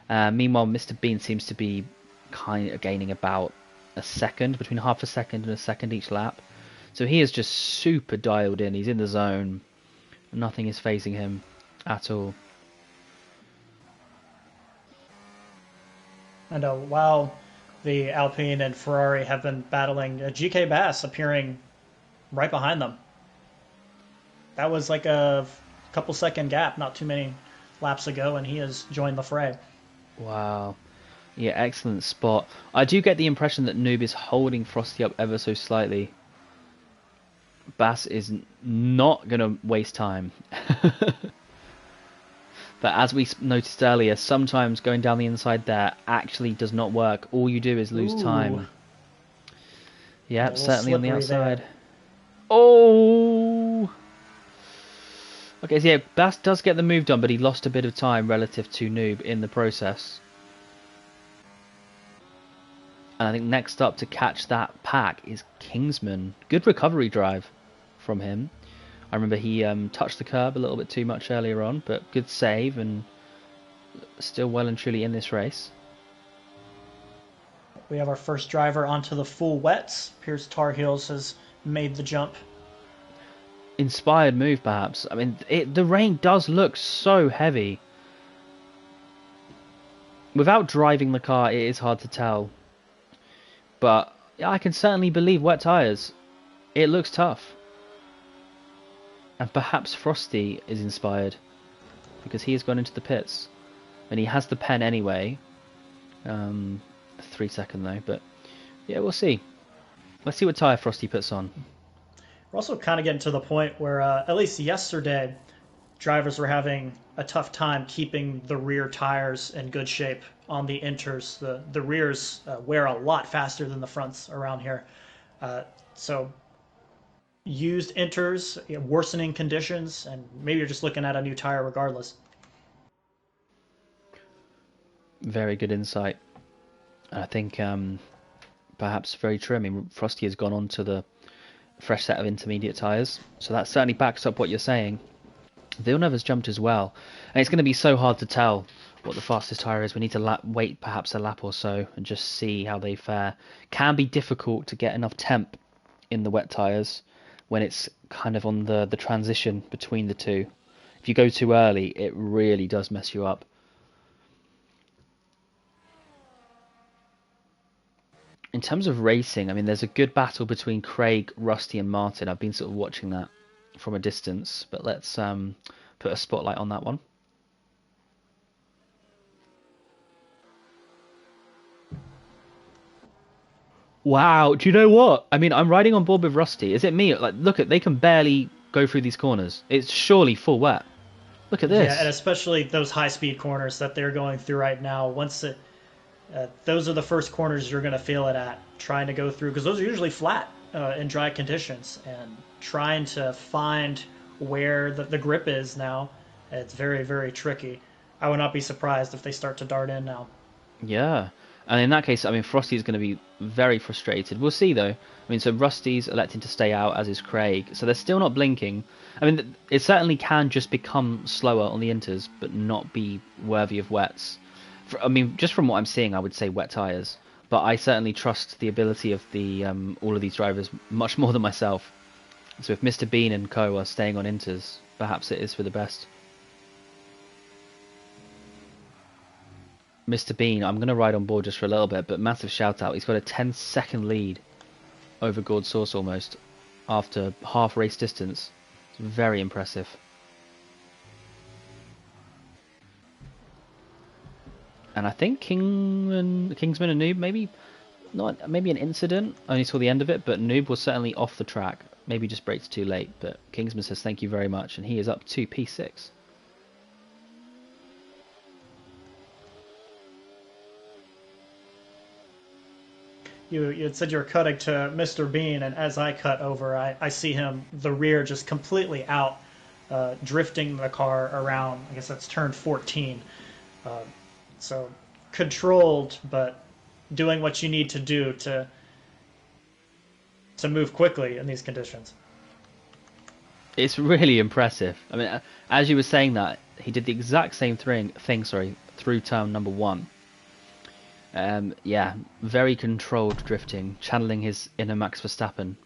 Meanwhile, Mr. Bean seems to be kind of gaining about a second, between half a second and a second each lap. So he is just super dialed in. He's in the zone. Nothing is phasing him at all. And while the Alpine and Ferrari have been battling, GK Bass appearing right behind them. That was like a couple second gap, not too many laps ago, and he has joined the fray. Wow. Yeah, excellent spot. I do get the impression that Noob is holding Frosty up ever so slightly. Bass is not going to waste time. But as we noticed earlier, sometimes going down the inside there actually does not work. All you do is lose time. Yep, certainly on the outside. There. Oh! Okay, so yeah, Bass does get the move done, but he lost a bit of time relative to Noob in the process. And I think next up to catch that pack is Kingsman. Good recovery drive from him. I remember he touched the curb a little bit too much earlier on, but good save and still well and truly in this race. We have our first driver onto the full wets. Pierce Tar Heels has made the jump. Inspired move, perhaps. I mean, the rain does look so heavy. Without driving the car, it is hard to tell. But yeah, I can certainly believe wet tyres. It looks tough. And perhaps Frosty is inspired. Because he has gone into the pits. And he has the pen anyway. 3 second though. But yeah, we'll see. Let's see what tyre Frosty puts on. We're also kind of getting to the point where, at least yesterday, drivers were having a tough time keeping the rear tires in good shape on the inters. The rears wear a lot faster than the fronts around here. So used inters, worsening conditions, and maybe you're just looking at a new tire regardless. Very good insight. I think perhaps very true. I mean, Frosty has gone on to the fresh set of intermediate tyres, so that certainly backs up what you're saying. Villeneuve jumped as well, and it's going to be so hard to tell what the fastest tyre is. We need to wait perhaps a lap or so and just see how they fare. Can be difficult to get enough temp in the wet tyres when it's kind of on the transition between the two. If you go too early, it really does mess you up. In terms of racing, I mean, there's a good battle between Craig, Rusty, and Martin. I've been sort of watching that from a distance, but let's put a spotlight on that one. Wow, do you know what? I mean, I'm riding on board with Rusty. Is it me? Like, look at, they can barely go through these corners. It's surely full wet. Look at Yeah, and this. especially those high-speed corners that they're going through right now. Those are the first corners you're going to feel it at, trying to go through, because those are usually flat in dry conditions, and trying to find where the grip is now, it's very, very tricky. I would not be surprised if they start to dart in now. Yeah. And in that case, I mean, Frosty's going to be very frustrated. We'll see, though. I mean, so Rusty's electing to stay out, as is Craig. So they're still not blinking. I mean, it certainly can just become slower on the inters, but not be worthy of wets. I mean, just from what I'm seeing, I would say wet tyres. But I certainly trust the ability of the all of these drivers much more than myself. So if Mr. Bean and co are staying on inters, perhaps it is for the best. Mr. Bean, I'm going to ride on board just for a little bit, but massive shout out. He's got a 10-second lead over Gord Source almost after half race distance. It's very impressive. And I think Kingsman and Noob, maybe an incident. I only saw the end of it, but Noob was certainly off the track. Maybe just braked too late, but Kingsman says thank you very much, and he is up to P6. You had said you were cutting to Mr. Bean, and as I cut over, I see him, the rear just completely out, drifting the car around. I guess that's turn 14. So controlled, but doing what you need to do to move quickly in these conditions. It's really impressive. I mean, as you were saying that, he did the exact same thing, through turn number 1. Yeah, very controlled drifting, channeling his inner Max Verstappen.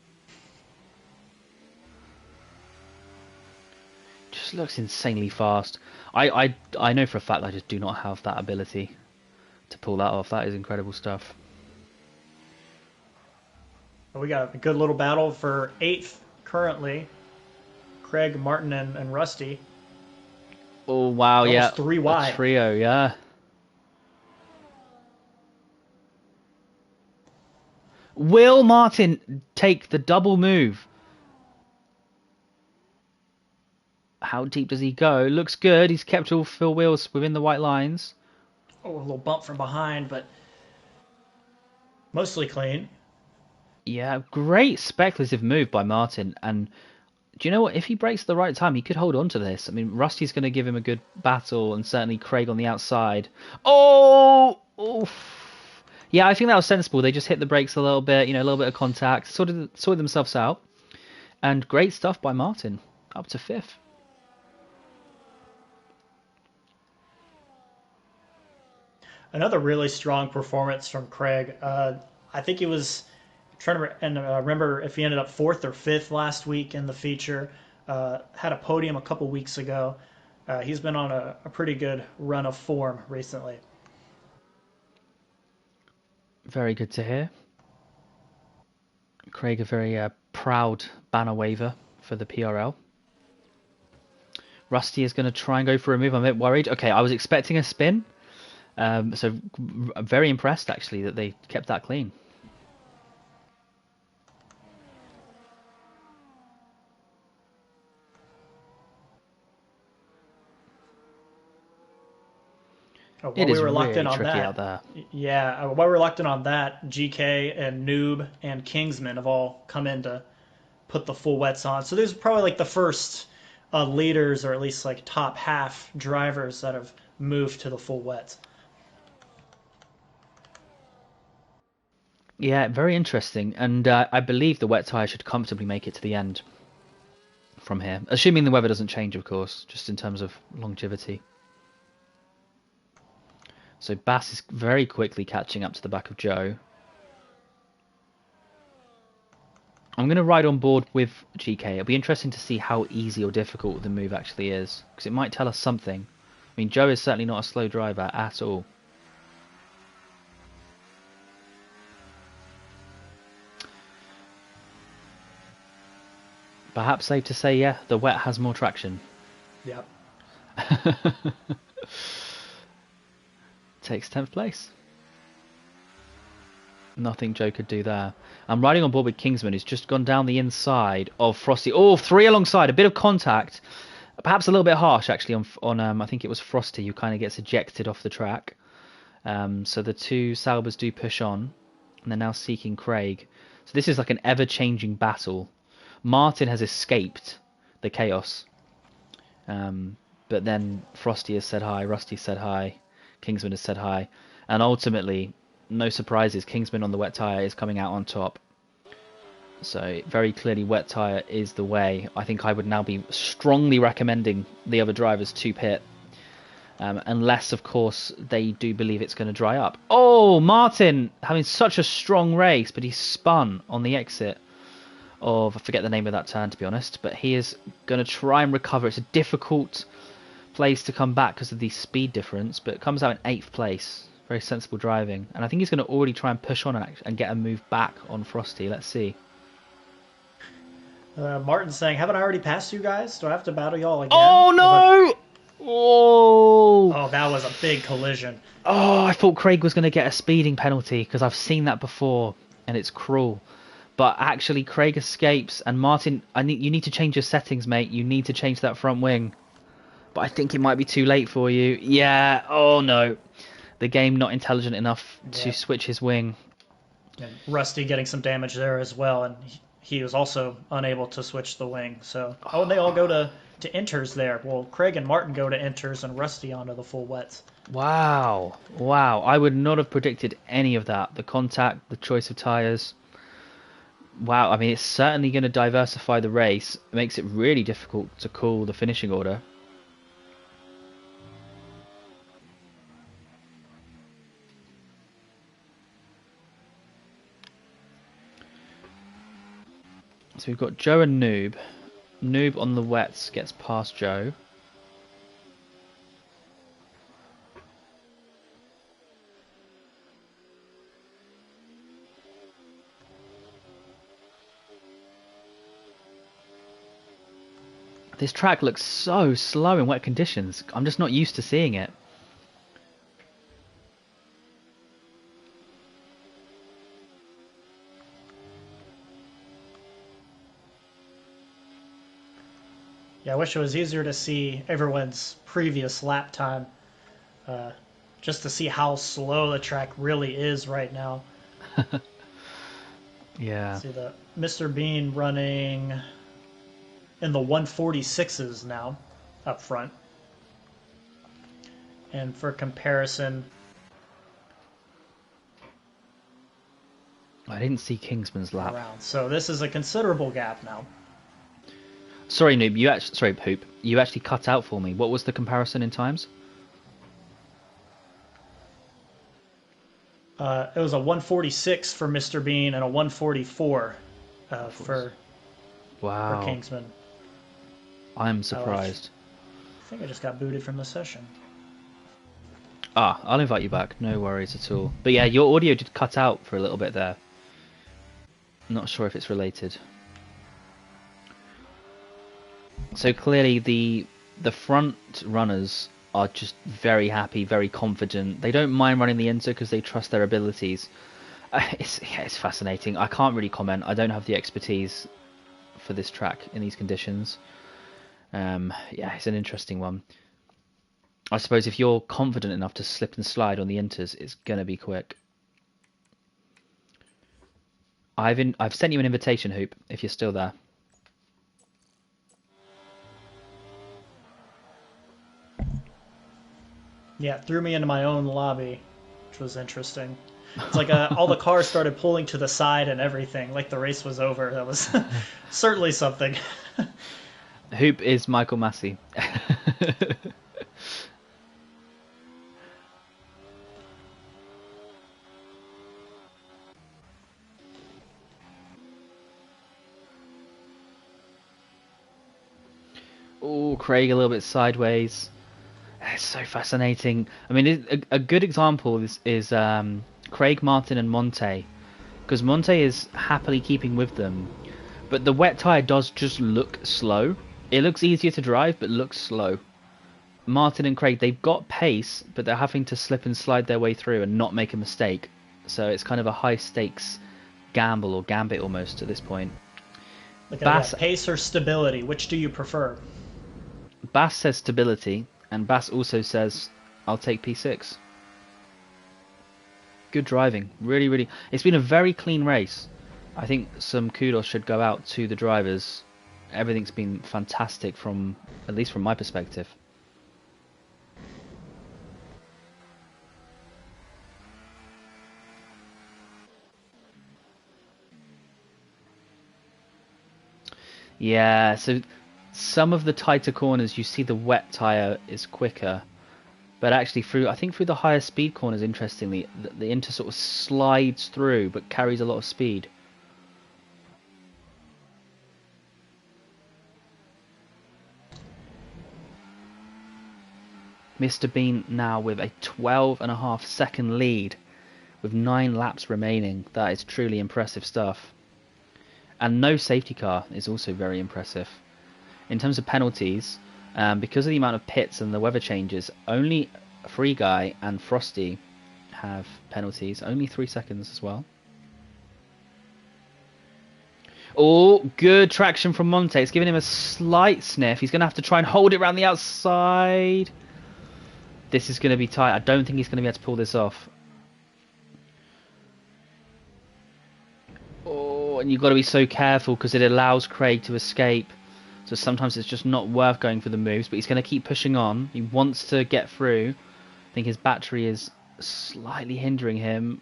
Just looks insanely fast. I know for a fact I just do not have that ability to pull that off. That is incredible stuff. We got a good little battle for 8th currently. Craig, Martin, and Rusty. Oh wow, almost yeah, 3 wide. A trio, yeah. Will Martin take the double move? How deep does he go? Looks good. He's kept all 4 wheels within the white lines. Oh, a little bump from behind, but mostly clean. Yeah, great speculative move by Martin. And do you know what? If he breaks at the right time, he could hold on to this. I mean, Rusty's going to give him a good battle, and certainly Craig on the outside. Oh! Oof. Yeah, I think that was sensible. They just hit the brakes a little bit, a little bit of contact, sorted themselves out. And great stuff by Martin, up to 5th. Another really strong performance from Craig. I think he was trying to remember if he ended up 4th or 5th last week in the feature. Had a podium a couple weeks ago. He's been on a pretty good run of form recently. Very good to hear. Craig, a very proud banner waver for the PRL. Rusty is going to try and go for a move. I'm a bit worried. Okay, I was expecting a spin. So I'm very impressed, actually, that they kept that clean. While It we is were locked really in on tricky that, out there. yeah, while we were locked in on that, GK and Noob and Kingsman have all come in to put the full wets on. So there's probably like the first leaders, or at least like top half drivers that have moved to the full wets. Yeah, very interesting. And I believe the wet tyre should comfortably make it to the end from here. Assuming the weather doesn't change, of course, just in terms of longevity. So Bass is very quickly catching up to the back of Joe. I'm going to ride on board with GK. It'll be interesting to see how easy or difficult the move actually is, because it might tell us something. I mean, Joe is certainly not a slow driver at all. Perhaps safe to say, yeah, the wet has more traction. Yep. Takes 10th place. Nothing Joe could do there. I'm riding on board with Kingsman, who's just gone down the inside of Frosty. Oh, three alongside, a bit of contact. Perhaps a little bit harsh, actually, on I think it was Frosty, who kind of gets ejected off the track. So the two Saubers do push on, and they're now seeking Craig. So this is like an ever-changing battle. Martin has escaped the chaos. But then Frosty has said hi, Rusty said hi, Kingsman has said hi. And ultimately, no surprises, Kingsman on the wet tyre is coming out on top. So very clearly wet tyre is the way. I think I would now be strongly recommending the other drivers to pit. Unless, of course, they do believe it's going to dry up. Oh, Martin having such a strong race, but he spun on the exit of, I forget the name of that turn, to be honest, but he is going to try and recover. It's a difficult place to come back because of the speed difference, but comes out in 8th place. Very sensible driving. And I think he's going to already try and push on and get a move back on Frosty. Let's see. Martin's saying, haven't I already passed you guys? Do I have to battle y'all again? Oh, no! Oh, that was a big collision. Oh, I thought Craig was going to get a speeding penalty because I've seen that before and it's cruel. But actually, Craig escapes, and Martin, you need to change your settings, mate. You need to change that front wing. But I think it might be too late for you. Yeah, oh no. The game not intelligent enough to switch his wing. And Rusty getting some damage there as well, and he was also unable to switch the wing. So, and they all go to inters there. Well, Craig and Martin go to inters, and Rusty onto the full wets. Wow. I would not have predicted any of that. The contact, the choice of tyres. Wow, I mean, it's certainly going to diversify the race. It makes it really difficult to call the finishing order. So we've got Joe and Noob. Noob on the wets gets past Joe. This track looks so slow in wet conditions. I'm just not used to seeing it. Yeah, I wish it was easier to see everyone's previous lap time, just to see how slow the track really is right now. Yeah. See the Mr. Bean running in the 146s now up front. And for comparison, I didn't see Kingsman's lap. So this is a considerable gap now. Sorry, Noob. Sorry, Poop. You actually cut out for me. What was the comparison in times? It was a 146 for Mr. Bean and a 144 for Kingsman. I'm surprised. I think I just got booted from the session. I'll invite you back. No worries at all. But yeah, your audio did cut out for a little bit there. Not sure if it's related. So clearly the front runners are just very happy, very confident. They don't mind running the Inter because they trust their abilities. It's fascinating. I can't really comment. I don't have the expertise for this track in these conditions. Yeah, it's an interesting one. I suppose if you're confident enough to slip and slide on the Inters, it's going to be quick. I've sent you an invitation, Hoop, if you're still there. Yeah, it threw me into my own lobby, which was interesting. It's like all the cars started pulling to the side and everything, like the race was over. That was certainly something. Hoop is Michael Massey. Oh, Craig a little bit sideways. It's so fascinating. I mean, a good example is Craig, Martin, and Monte, because Monte is happily keeping with them, but the wet tire does just look slow. It looks easier to drive, but looks slow. Martin and Craig, they've got pace, but they're having to slip and slide their way through and not make a mistake. So it's kind of a high stakes gamble or gambit almost at this point. Like pace or stability, which do you prefer? Bass says stability, and Bass also says, I'll take P6. Good driving. Really, really. It's been a very clean race. I think some kudos should go out to the drivers. Everything's been fantastic at least from my perspective. Yeah, so some of the tighter corners you see the wet tyre is quicker, but actually I think through the higher speed corners, interestingly, the Inter sort of slides through but carries a lot of speed. Mr. Bean now with a 12.5-second lead with 9 laps remaining. That is truly impressive stuff. And no safety car is also very impressive. In terms of penalties, because of the amount of pits and the weather changes, only Free Guy and Frosty have penalties. Only 3 seconds as well. Oh, good traction from Monte. It's giving him a slight sniff. He's going to have to try and hold it around the outside. This is going to be tight. I don't think he's going to be able to pull this off. Oh, and you've got to be so careful because it allows Craig to escape. So sometimes it's just not worth going for the moves, but he's going to keep pushing on. He wants to get through. I think his battery is slightly hindering him.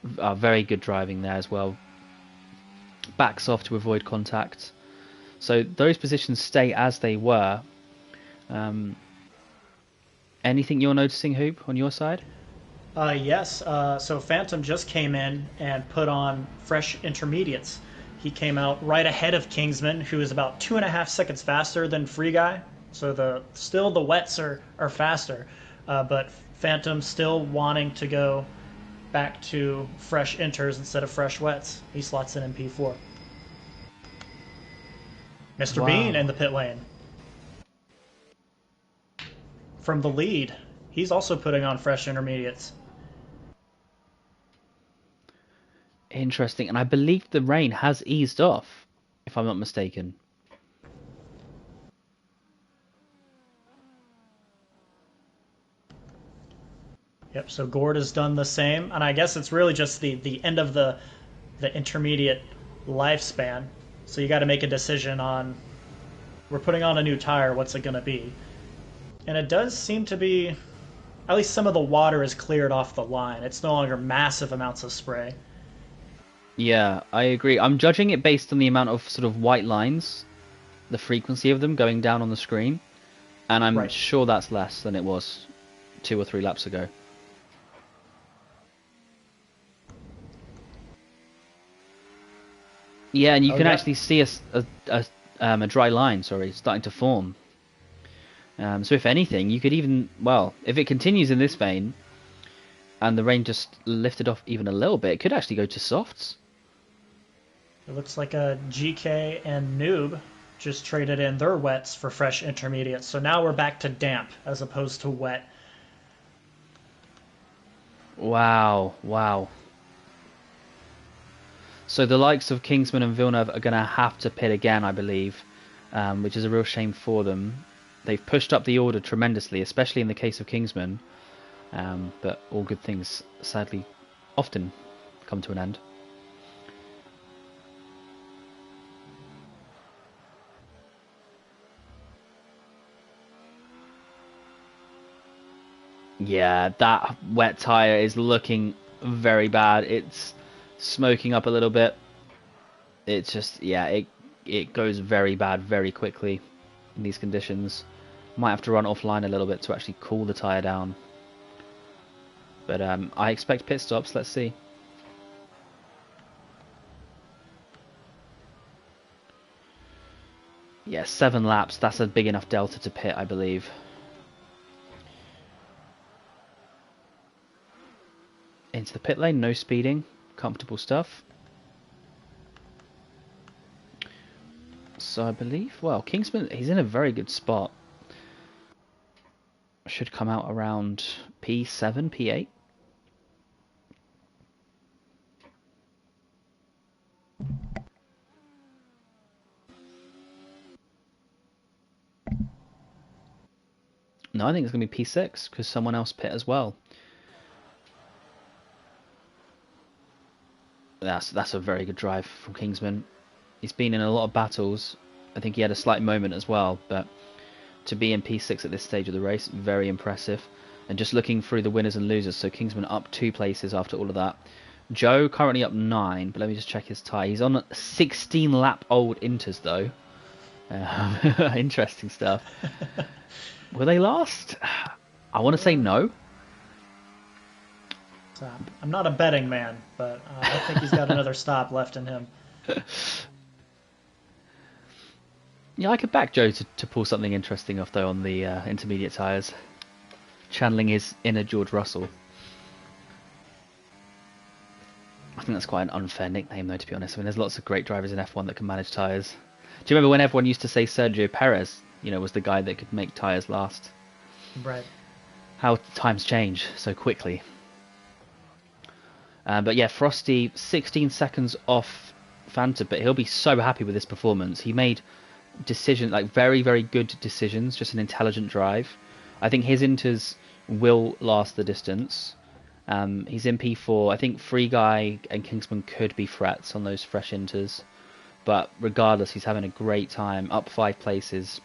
Very good driving there as well. Backs off to avoid contact. So those positions stay as they were. Anything you're noticing, Hoop, on your side? Yes. So Phantom just came in and put on fresh intermediates. He came out right ahead of Kingsman, who is about 2.5 seconds faster than Free Guy. So still the wets are faster, but Phantom still wanting to go back to fresh inters instead of fresh wets. He slots in P4. Mr. Bean in the pit lane. From the lead, he's also putting on fresh intermediates. Interesting, and I believe the rain has eased off, if I'm not mistaken. Yep, so Gord has done the same, and I guess it's really just the end of the intermediate lifespan. So you got to make a decision on, we're putting on a new tire, what's it going to be? And it does seem to be, at least some of the water is cleared off the line. It's no longer massive amounts of spray. Yeah, I agree. I'm judging it based on the amount of sort of white lines, the frequency of them going down on the screen, and I'm sure that's less than it was 2 or 3 laps ago. Yeah, and you can actually see a dry line, starting to form. So if anything, you could even, well, if it continues in this vein, and the rain just lifted off even a little bit, it could actually go to softs. It looks like a GK and Noob just traded in their wets for fresh intermediates. So now we're back to damp as opposed to wet. Wow, wow. So the likes of Kingsman and Villeneuve are going to have to pit again, I believe, which is a real shame for them. They've pushed up the order tremendously, especially in the case of Kingsman. But all good things, sadly, often come to an end. Yeah, that wet tyre is looking very bad. It's smoking up a little bit. It's just, yeah, it goes very bad very quickly in these conditions. Might have to run offline a little bit to actually cool the tyre down. But I expect pit stops. Let's see. Yeah, 7 laps. That's a big enough delta to pit, I believe. Into the pit lane, no speeding. Comfortable stuff. So I believe, well, Kingsman, he's in a very good spot. Should come out around P7, P8. No, I think it's going to be P6 because someone else pit as well. That's a very good drive from Kingsman. He's been in a lot of battles. I think he had a slight moment as well, but to be in P6 at this stage of the race, very impressive. And just looking through the winners and losers, so Kingsman up 2 places after all of that. Joe currently up 9, but let me just check his tie. He's on 16 lap old Inters though. Interesting stuff. Will they last? I want to say no. I'm not a betting man, but I think he's got another stop left in him. Yeah, I could back Joe to pull something interesting off though on the intermediate tyres. Channeling his inner George Russell. I think that's quite an unfair nickname though, to be honest. I mean, there's lots of great drivers in F1 that can manage tyres. Do you remember when everyone used to say Sergio Perez, was the guy that could make tyres last? Right. How times change so quickly. But yeah, Frosty, 16 seconds off Fanta, but he'll be so happy with this performance. He made decisions, like very, very good decisions, just an intelligent drive. I think his Inters will last the distance. He's in P4. I think Free Guy and Kingsman could be threats on those fresh Inters. But regardless, he's having a great time, up 5 places.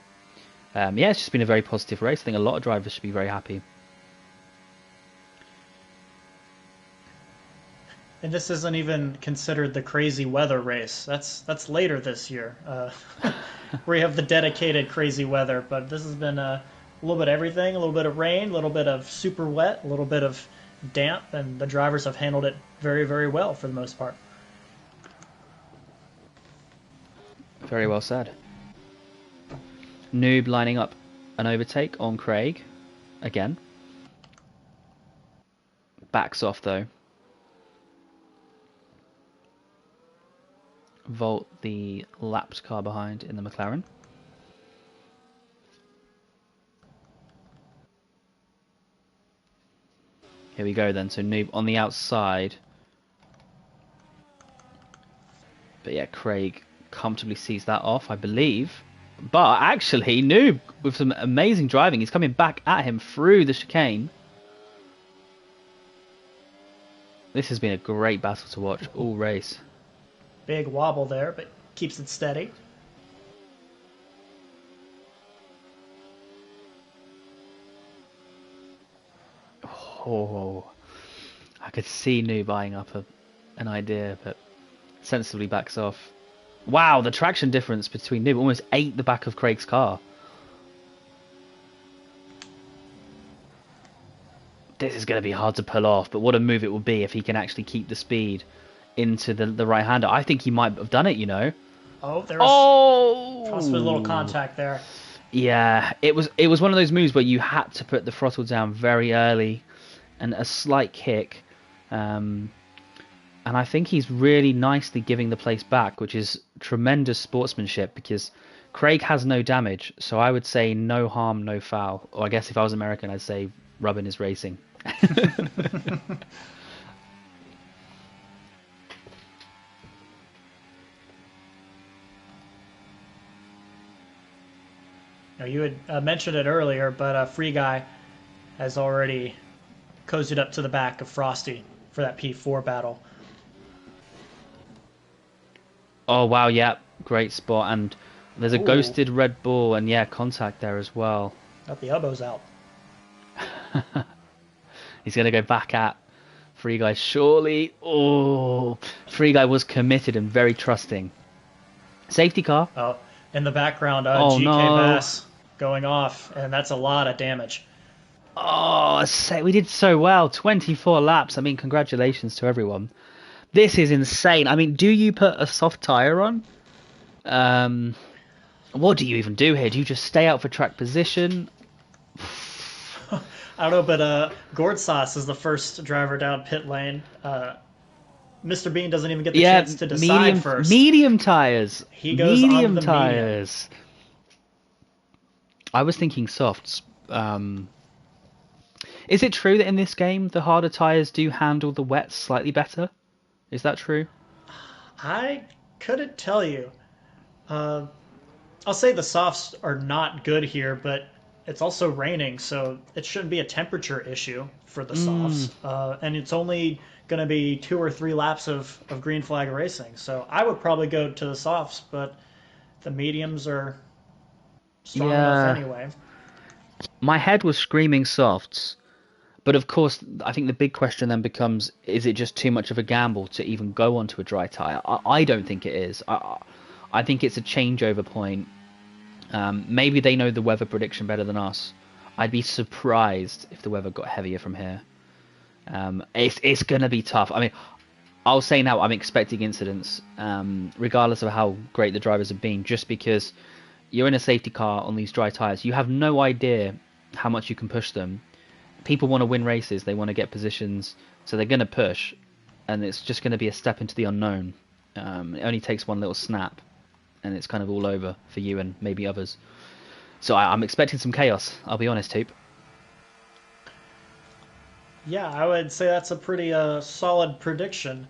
Yeah, it's just been a very positive race. I think a lot of drivers should be very happy. And this isn't even considered the crazy weather race. That's later this year, where you have the dedicated crazy weather. But this has been a little bit of everything, a little bit of rain, a little bit of super wet, a little bit of damp, and the drivers have handled it very, very well for the most part. Very well said. Noob lining up an overtake on Craig again. Backs off though. Volt the lapped car behind in the McLaren. Here we go then, so Noob on the outside. But yeah, Craig comfortably sees that off, I believe. But actually, Noob, with some amazing driving, he's coming back at him through the chicane. This has been a great battle to watch all race. Big wobble there, but keeps it steady. Oh, I could see Noob eyeing up an idea, but sensibly backs off. Wow, the traction difference between Noob almost ate the back of Craig's car. This is going to be hard to pull off, but what a move it will be if he can actually keep the speed into the right-hander. I think he might have done it, Oh, there was possibly a little contact there. Yeah, it was one of those moves where you had to put the throttle down very early and a slight kick. And I think he's really nicely giving the place back, which is tremendous sportsmanship because Craig has no damage. So I would say no harm, no foul. Or I guess if I was American, I'd say rubbing is racing. You had mentioned it earlier, but Free Guy has already cozied up to the back of Frosty for that P4 battle. Oh, wow, yeah, great spot. And there's a ghosted Red Bull, and yeah, contact there as well. Got the elbows out. He's going to go back at Free Guy, surely. Oh, Free Guy was committed and very trusting. Safety car. Oh, in the background, Oh GK no. Bass going off, and that's a lot of damage. Oh, we did so well. 24 laps. I mean, congratulations to everyone. This is insane. I mean, do you put a soft tire on? Um, what do you even do here? Do you just stay out for track position? I don't know, but Gordsauce is the first driver down pit lane. Mr. Bean doesn't even get the Yeah, chance to decide first. medium tires. He goes on Medium the medium. tires. I was thinking softs. Is it true that in this game the harder tires do handle the wets slightly better? Is that true? I couldn't tell you. Uh, I'll say the softs are not good here, but it's also raining, so it shouldn't be a temperature issue for the Mm, softs. And it's only going to be 2 or 3 laps of green flag racing. So I would probably go to the softs, but the mediums are strong enough yeah. anyway. My head was screaming softs, but of course, I think the big question then becomes: is it just too much of a gamble to even go onto a dry tire? I don't think it is. I think it's a changeover point. Maybe they know the weather prediction better than us. I'd be surprised if the weather got heavier from here. It's gonna be tough. I mean, I'll say now I'm expecting incidents, regardless of how great the drivers have been, just because you're in a safety car on these dry tires. You have no idea how much you can push them. People want to win races. They want to get positions, so they're going to push, and it's just going to be a step into the unknown. It only takes one little snap, and it's kind of all over for you and maybe others. So I'm expecting some chaos. I'll be honest, Hoop. Yeah, I would say that's a pretty solid prediction.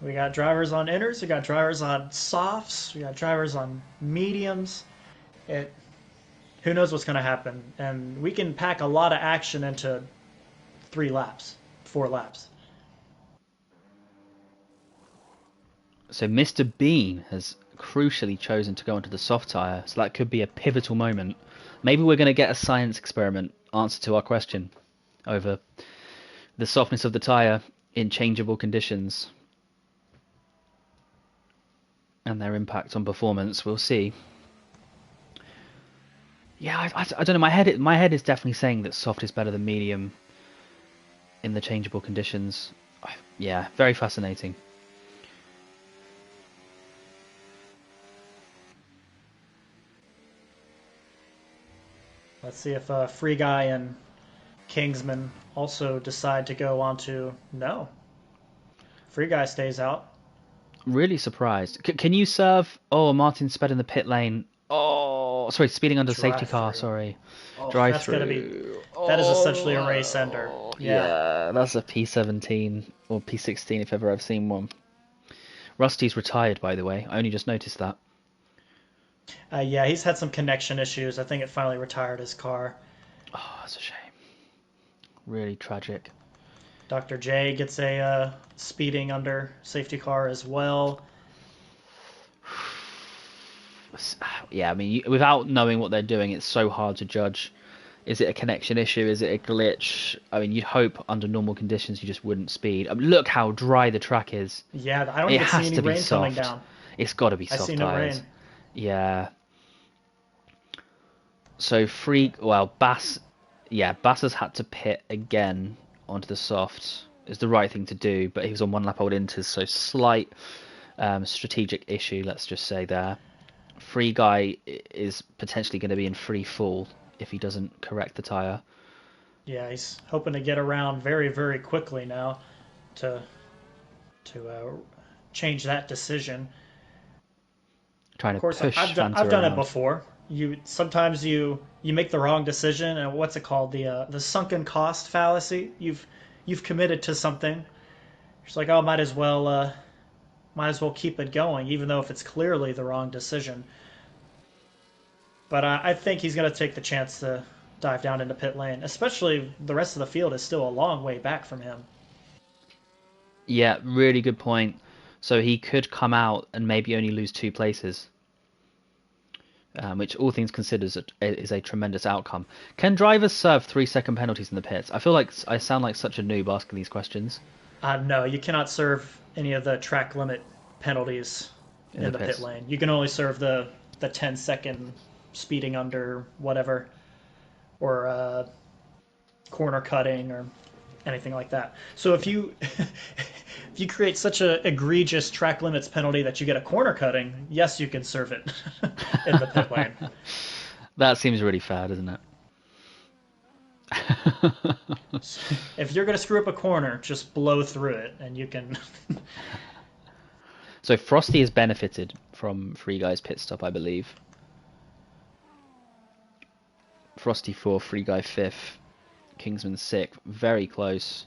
We got drivers on inners, we got drivers on softs, we got drivers on mediums. It Who knows what's going to happen, and we can pack a lot of action into 3 laps, 4 laps. So Mr. Bean has crucially chosen to go onto the soft tire, so that could be a pivotal moment. Maybe we're going to get a science experiment answer to our question over the softness of the tire in changeable conditions and their impact on performance. We'll see. Yeah, I don't know. My head is definitely saying that soft is better than medium in the changeable conditions. Yeah, very fascinating. Let's see if Free Guy and Kingsman also decide to go on to no. Free Guy stays out. Really surprised. Can you serve? Oh, Martin sped in the pit lane. Oh, sorry, speeding under the safety Drive car. through. Sorry, Oh, drive that's gonna be through. that is essentially a race ender. Oh, Yeah. yeah, that's a P17 or P16 if ever I've seen one. Rusty's retired, by the way. I only just noticed that. Yeah, he's had some connection issues. I think it finally retired his car. Oh, that's a shame. Really tragic. Dr. J gets a speeding under safety car as well. Yeah, I mean, without knowing what they're doing, it's so hard to judge. Is it a connection issue? Is it a glitch? I mean, you'd hope under normal conditions you just wouldn't speed. I mean, look how dry the track is. Yeah, I don't It even see has any to be rain coming soft. down. It's got to be I see soft no tires. rain. Yeah. So well, Bass has had to pit again onto the soft. Is the right thing to do, but he was on one lap old inters, so slight strategic issue. Let's just say there. Free Guy is potentially going to be in free fall if he doesn't correct the tire. Yeah, he's hoping to get around very, very quickly now to change that decision. Trying Of to course, push I've Fanta done it around. You sometimes you make the wrong decision, and what's it called, the sunken cost fallacy. You've committed to something. It's like, oh, might as well keep it going, even though if it's clearly the wrong decision. But I think he's going to take the chance to dive down into pit lane, especially the rest of the field is still a long way back from him. Yeah, really good point. So he could come out and maybe only lose 2 places. which all things considered is a tremendous outcome. Can drivers serve 3-second penalties in the pits? I feel like I sound like such a noob asking these questions No, you cannot serve any of the track limit penalties in the in the pit pits. lane. You can only serve the 10-second speeding under whatever, or corner cutting or anything like that. So if you if you create such a egregious track limits penalty that you get a corner cutting, yes, you can serve it in the pit lane. That seems really fair, doesn't it? If you're going to screw up a corner, just blow through it, and you can. So Frosty has benefited from Free Guy's pit stop, I believe. Frosty 4th, Free Guy 5th, Kingsman 6th, very close.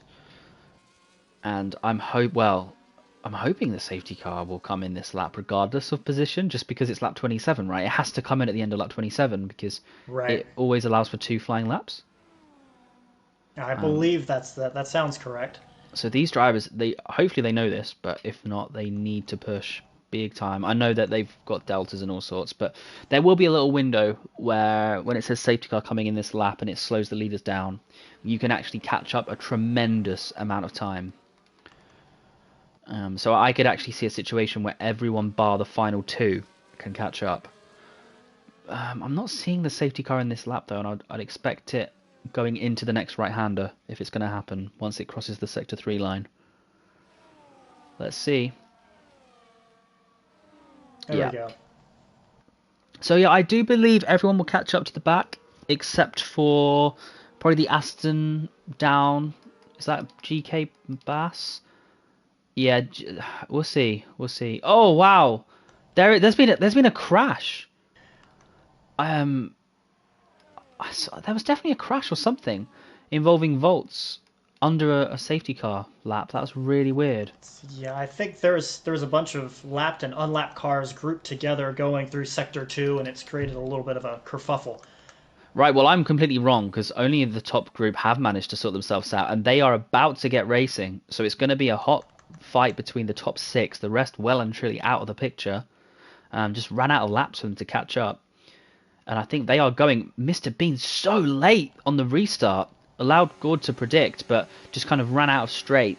And I'm hoping the safety car will come in this lap regardless of position, just because it's lap 27, right? It has to come in at the end of lap 27 because Right. it always allows for 2 flying laps. I believe that sounds correct. So these drivers, hopefully they know this, but if not, they need to push big time. I know that they've got deltas and all sorts, but there will be a little window where when it says safety car coming in this lap and it slows the leaders down, you can actually catch up a tremendous amount of time. So I could actually see a situation where everyone bar the final 2 can catch up. I'm not seeing the safety car in this lap though, and I'd expect it going into the next right-hander if it's going to happen once it crosses the sector 3 line. Let's see. There we go. So yeah, I do believe everyone will catch up to the back except for probably the Aston down. Is that GK Bass? Yeah, we'll see. We'll see. Oh wow, there's been a crash. There was definitely a crash or something involving Volts under a safety car lap. That was really weird. Yeah, I think there's a bunch of lapped and unlapped cars grouped together going through Sector 2, and it's created a little bit of a kerfuffle. Right, well, I'm completely wrong because only the top group have managed to sort themselves out, and they are about to get racing. So it's going to be a hot fight between the top 6. The rest well and truly out of the picture. Just ran out of laps for them to catch up. And I think they are going. Mr. Bean so late on the restart. Allowed Gord to predict, but just kind of ran out of straight.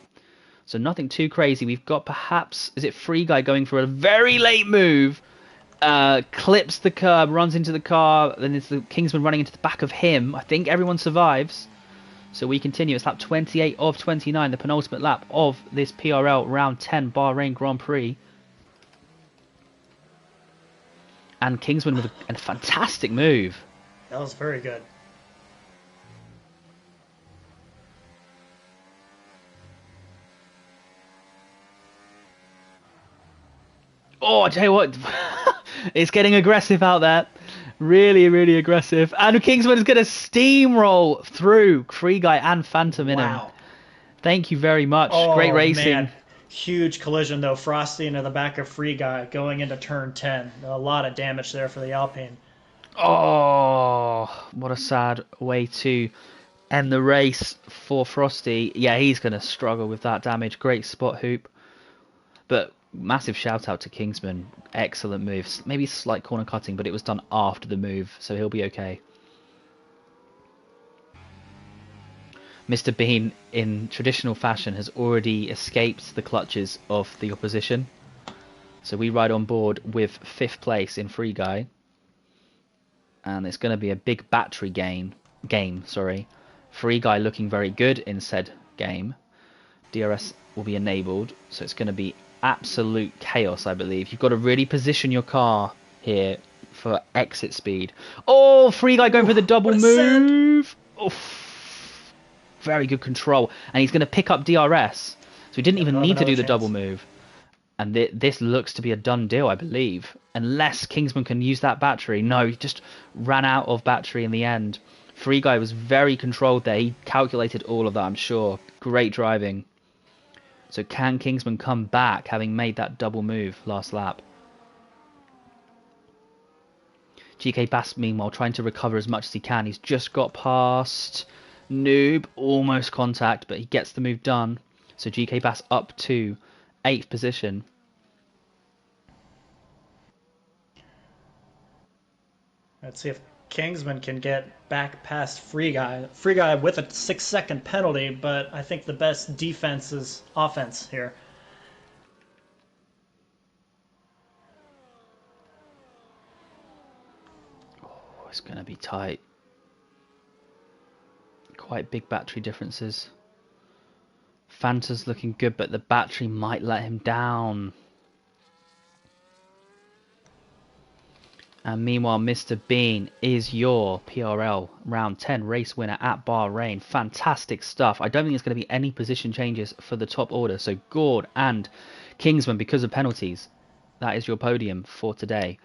So nothing too crazy. We've got perhaps, is it Free Guy going for a very late move? Clips the curb, runs into the car, then it's the Kingsman running into the back of him. I think everyone survives. So we continue. It's lap 28 of 29, the penultimate lap of this PRL Round 10 Bahrain Grand Prix. And Kingsman with a fantastic move. That was very good. Oh, I tell you what, it's getting aggressive out there. Really, really aggressive. And Kingsman is going to steamroll through Free Guy and Phantom in him. Thank you very much. Oh, great racing. Man. Huge collision, though. Frosty into the back of Free Guy going into turn 10. A lot of damage there for the Alpine. Oh, what a sad way to end the race for Frosty. Yeah, he's going to struggle with that damage. Great spot hoop. But massive shout out to Kingsman. Excellent moves. Maybe slight corner cutting, but it was done after the move, so he'll be okay. Mr. Bean, in traditional fashion, has already escaped the clutches of the opposition. So we ride on board with 5th place in Free Guy. And it's going to be a big battery game. Free Guy looking very good in said game. DRS will be enabled, so it's going to be absolute chaos, I believe. You've got to really position your car here for exit speed. Oh, Free Guy going for the double move. Oof. Very good control. And he's going to pick up DRS. So he didn't even need to do the double move. And this looks to be a done deal, I believe. Unless Kingsman can use that battery. No, he just ran out of battery in the end. Free Guy was very controlled there. He calculated all of that, I'm sure. Great driving. So can Kingsman come back, having made that double move last lap? GK Bass, meanwhile, trying to recover as much as he can. He's just got past Noob, almost contact, but he gets the move done. So GK Bass up to 8th position. Let's see if Kingsman can get back past Free Guy. Free Guy with a 6-second penalty, but I think the best defense is offense here. Oh, it's going to be tight. Quite big battery differences. Fanta's looking good, but the battery might let him down. And meanwhile, Mr. Bean is your PRL round 10 race winner at Bahrain. Fantastic stuff. I don't think there's going to be any position changes for the top order. So Gord and Kingsman, because of penalties, that is your podium for today.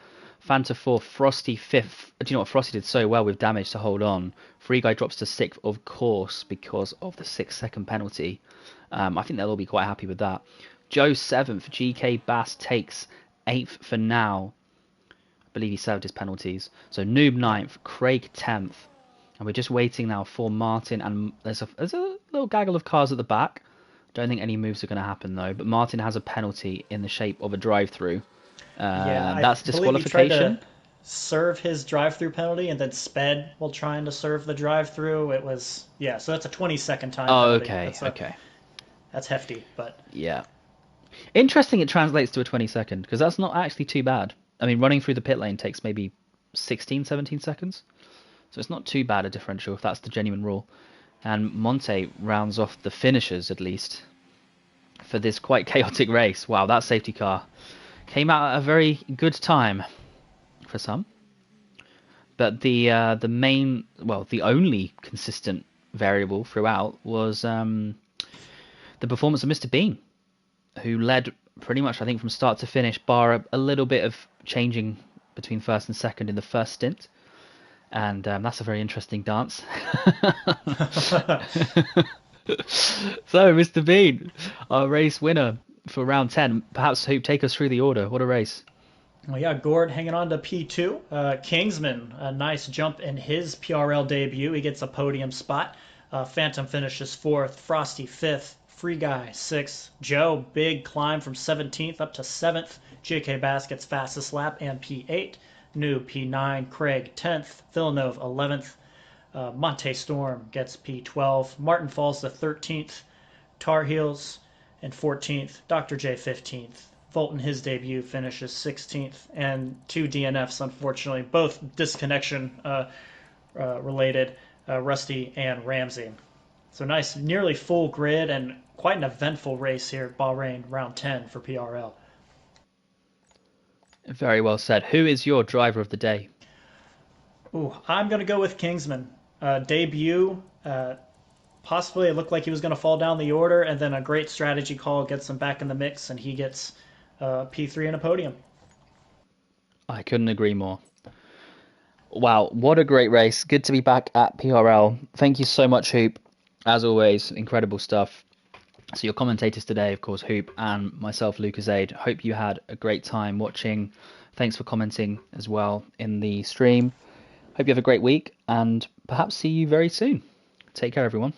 Fanta 4th, Frosty 5th. Do you know what? Frosty did so well with damage to hold on. Free Guy drops to 6th, of course, because of the 6-second penalty. I think they'll all be quite happy with that. Joe 7th, GK Bass takes 8th for now. I believe he served his penalties. So Noob 9th, Craig 10th. And we're just waiting now for Martin. And there's a little gaggle of cars at the back. Don't think any moves are going to happen, though. But Martin has a penalty in the shape of a drive-through. That's disqualification. He tried to serve his drive-through penalty and then sped while trying to serve the drive-through. It was, yeah, so that's a 20-second time penalty. Okay, okay. That's hefty, but... Yeah. Interesting it translates to a 20-second, because that's not actually too bad. I mean, running through the pit lane takes maybe 16, 17 seconds. So it's not too bad a differential if that's the genuine rule. And Monte rounds off the finishers, at least, for this quite chaotic race. Wow, that safety car came out at a very good time for some. But the only consistent variable throughout was the performance of Mr. Bean, who led pretty much, I think, from start to finish, bar a little bit of changing between first and second in the first stint. And that's a very interesting dance. So, Mr. Bean, our race winner for round 10. Perhaps Hoop, take us through the order. What a race. Well, yeah, Gord hanging on to P2. Kingsman, a nice jump in his PRL debut. He gets a podium spot. Phantom finishes 4th. Frosty 5th. Free Guy 6th. Joe, big climb from 17th up to 7th. JK Bass gets fastest lap and P8. New P9. Craig 10th. Villeneuve 11th. Monte Storm gets P12. Martin falls to 13th. Tar Heels in 14th. Dr. J 15th. Fulton, his debut, finishes 16th. And 2 DNFs, unfortunately, both disconnection related, Rusty and Ramsey. So nice, nearly full grid and quite an eventful race here at Bahrain, round 10 for PRL. Very well said. Who is your driver of the day? Ooh, I'm going to go with Kingsman. Debut, possibly it looked like he was going to fall down the order, and then a great strategy call gets him back in the mix, and he gets P3 and a podium. I couldn't agree more. Wow, what a great race. Good to be back at PRL. Thank you so much, Hoop. As always, incredible stuff. So your commentators today, of course, Hoop and myself, Lucas Aid. Hope you had a great time watching. Thanks for commenting as well in the stream. Hope you have a great week and perhaps see you very soon. Take care, everyone.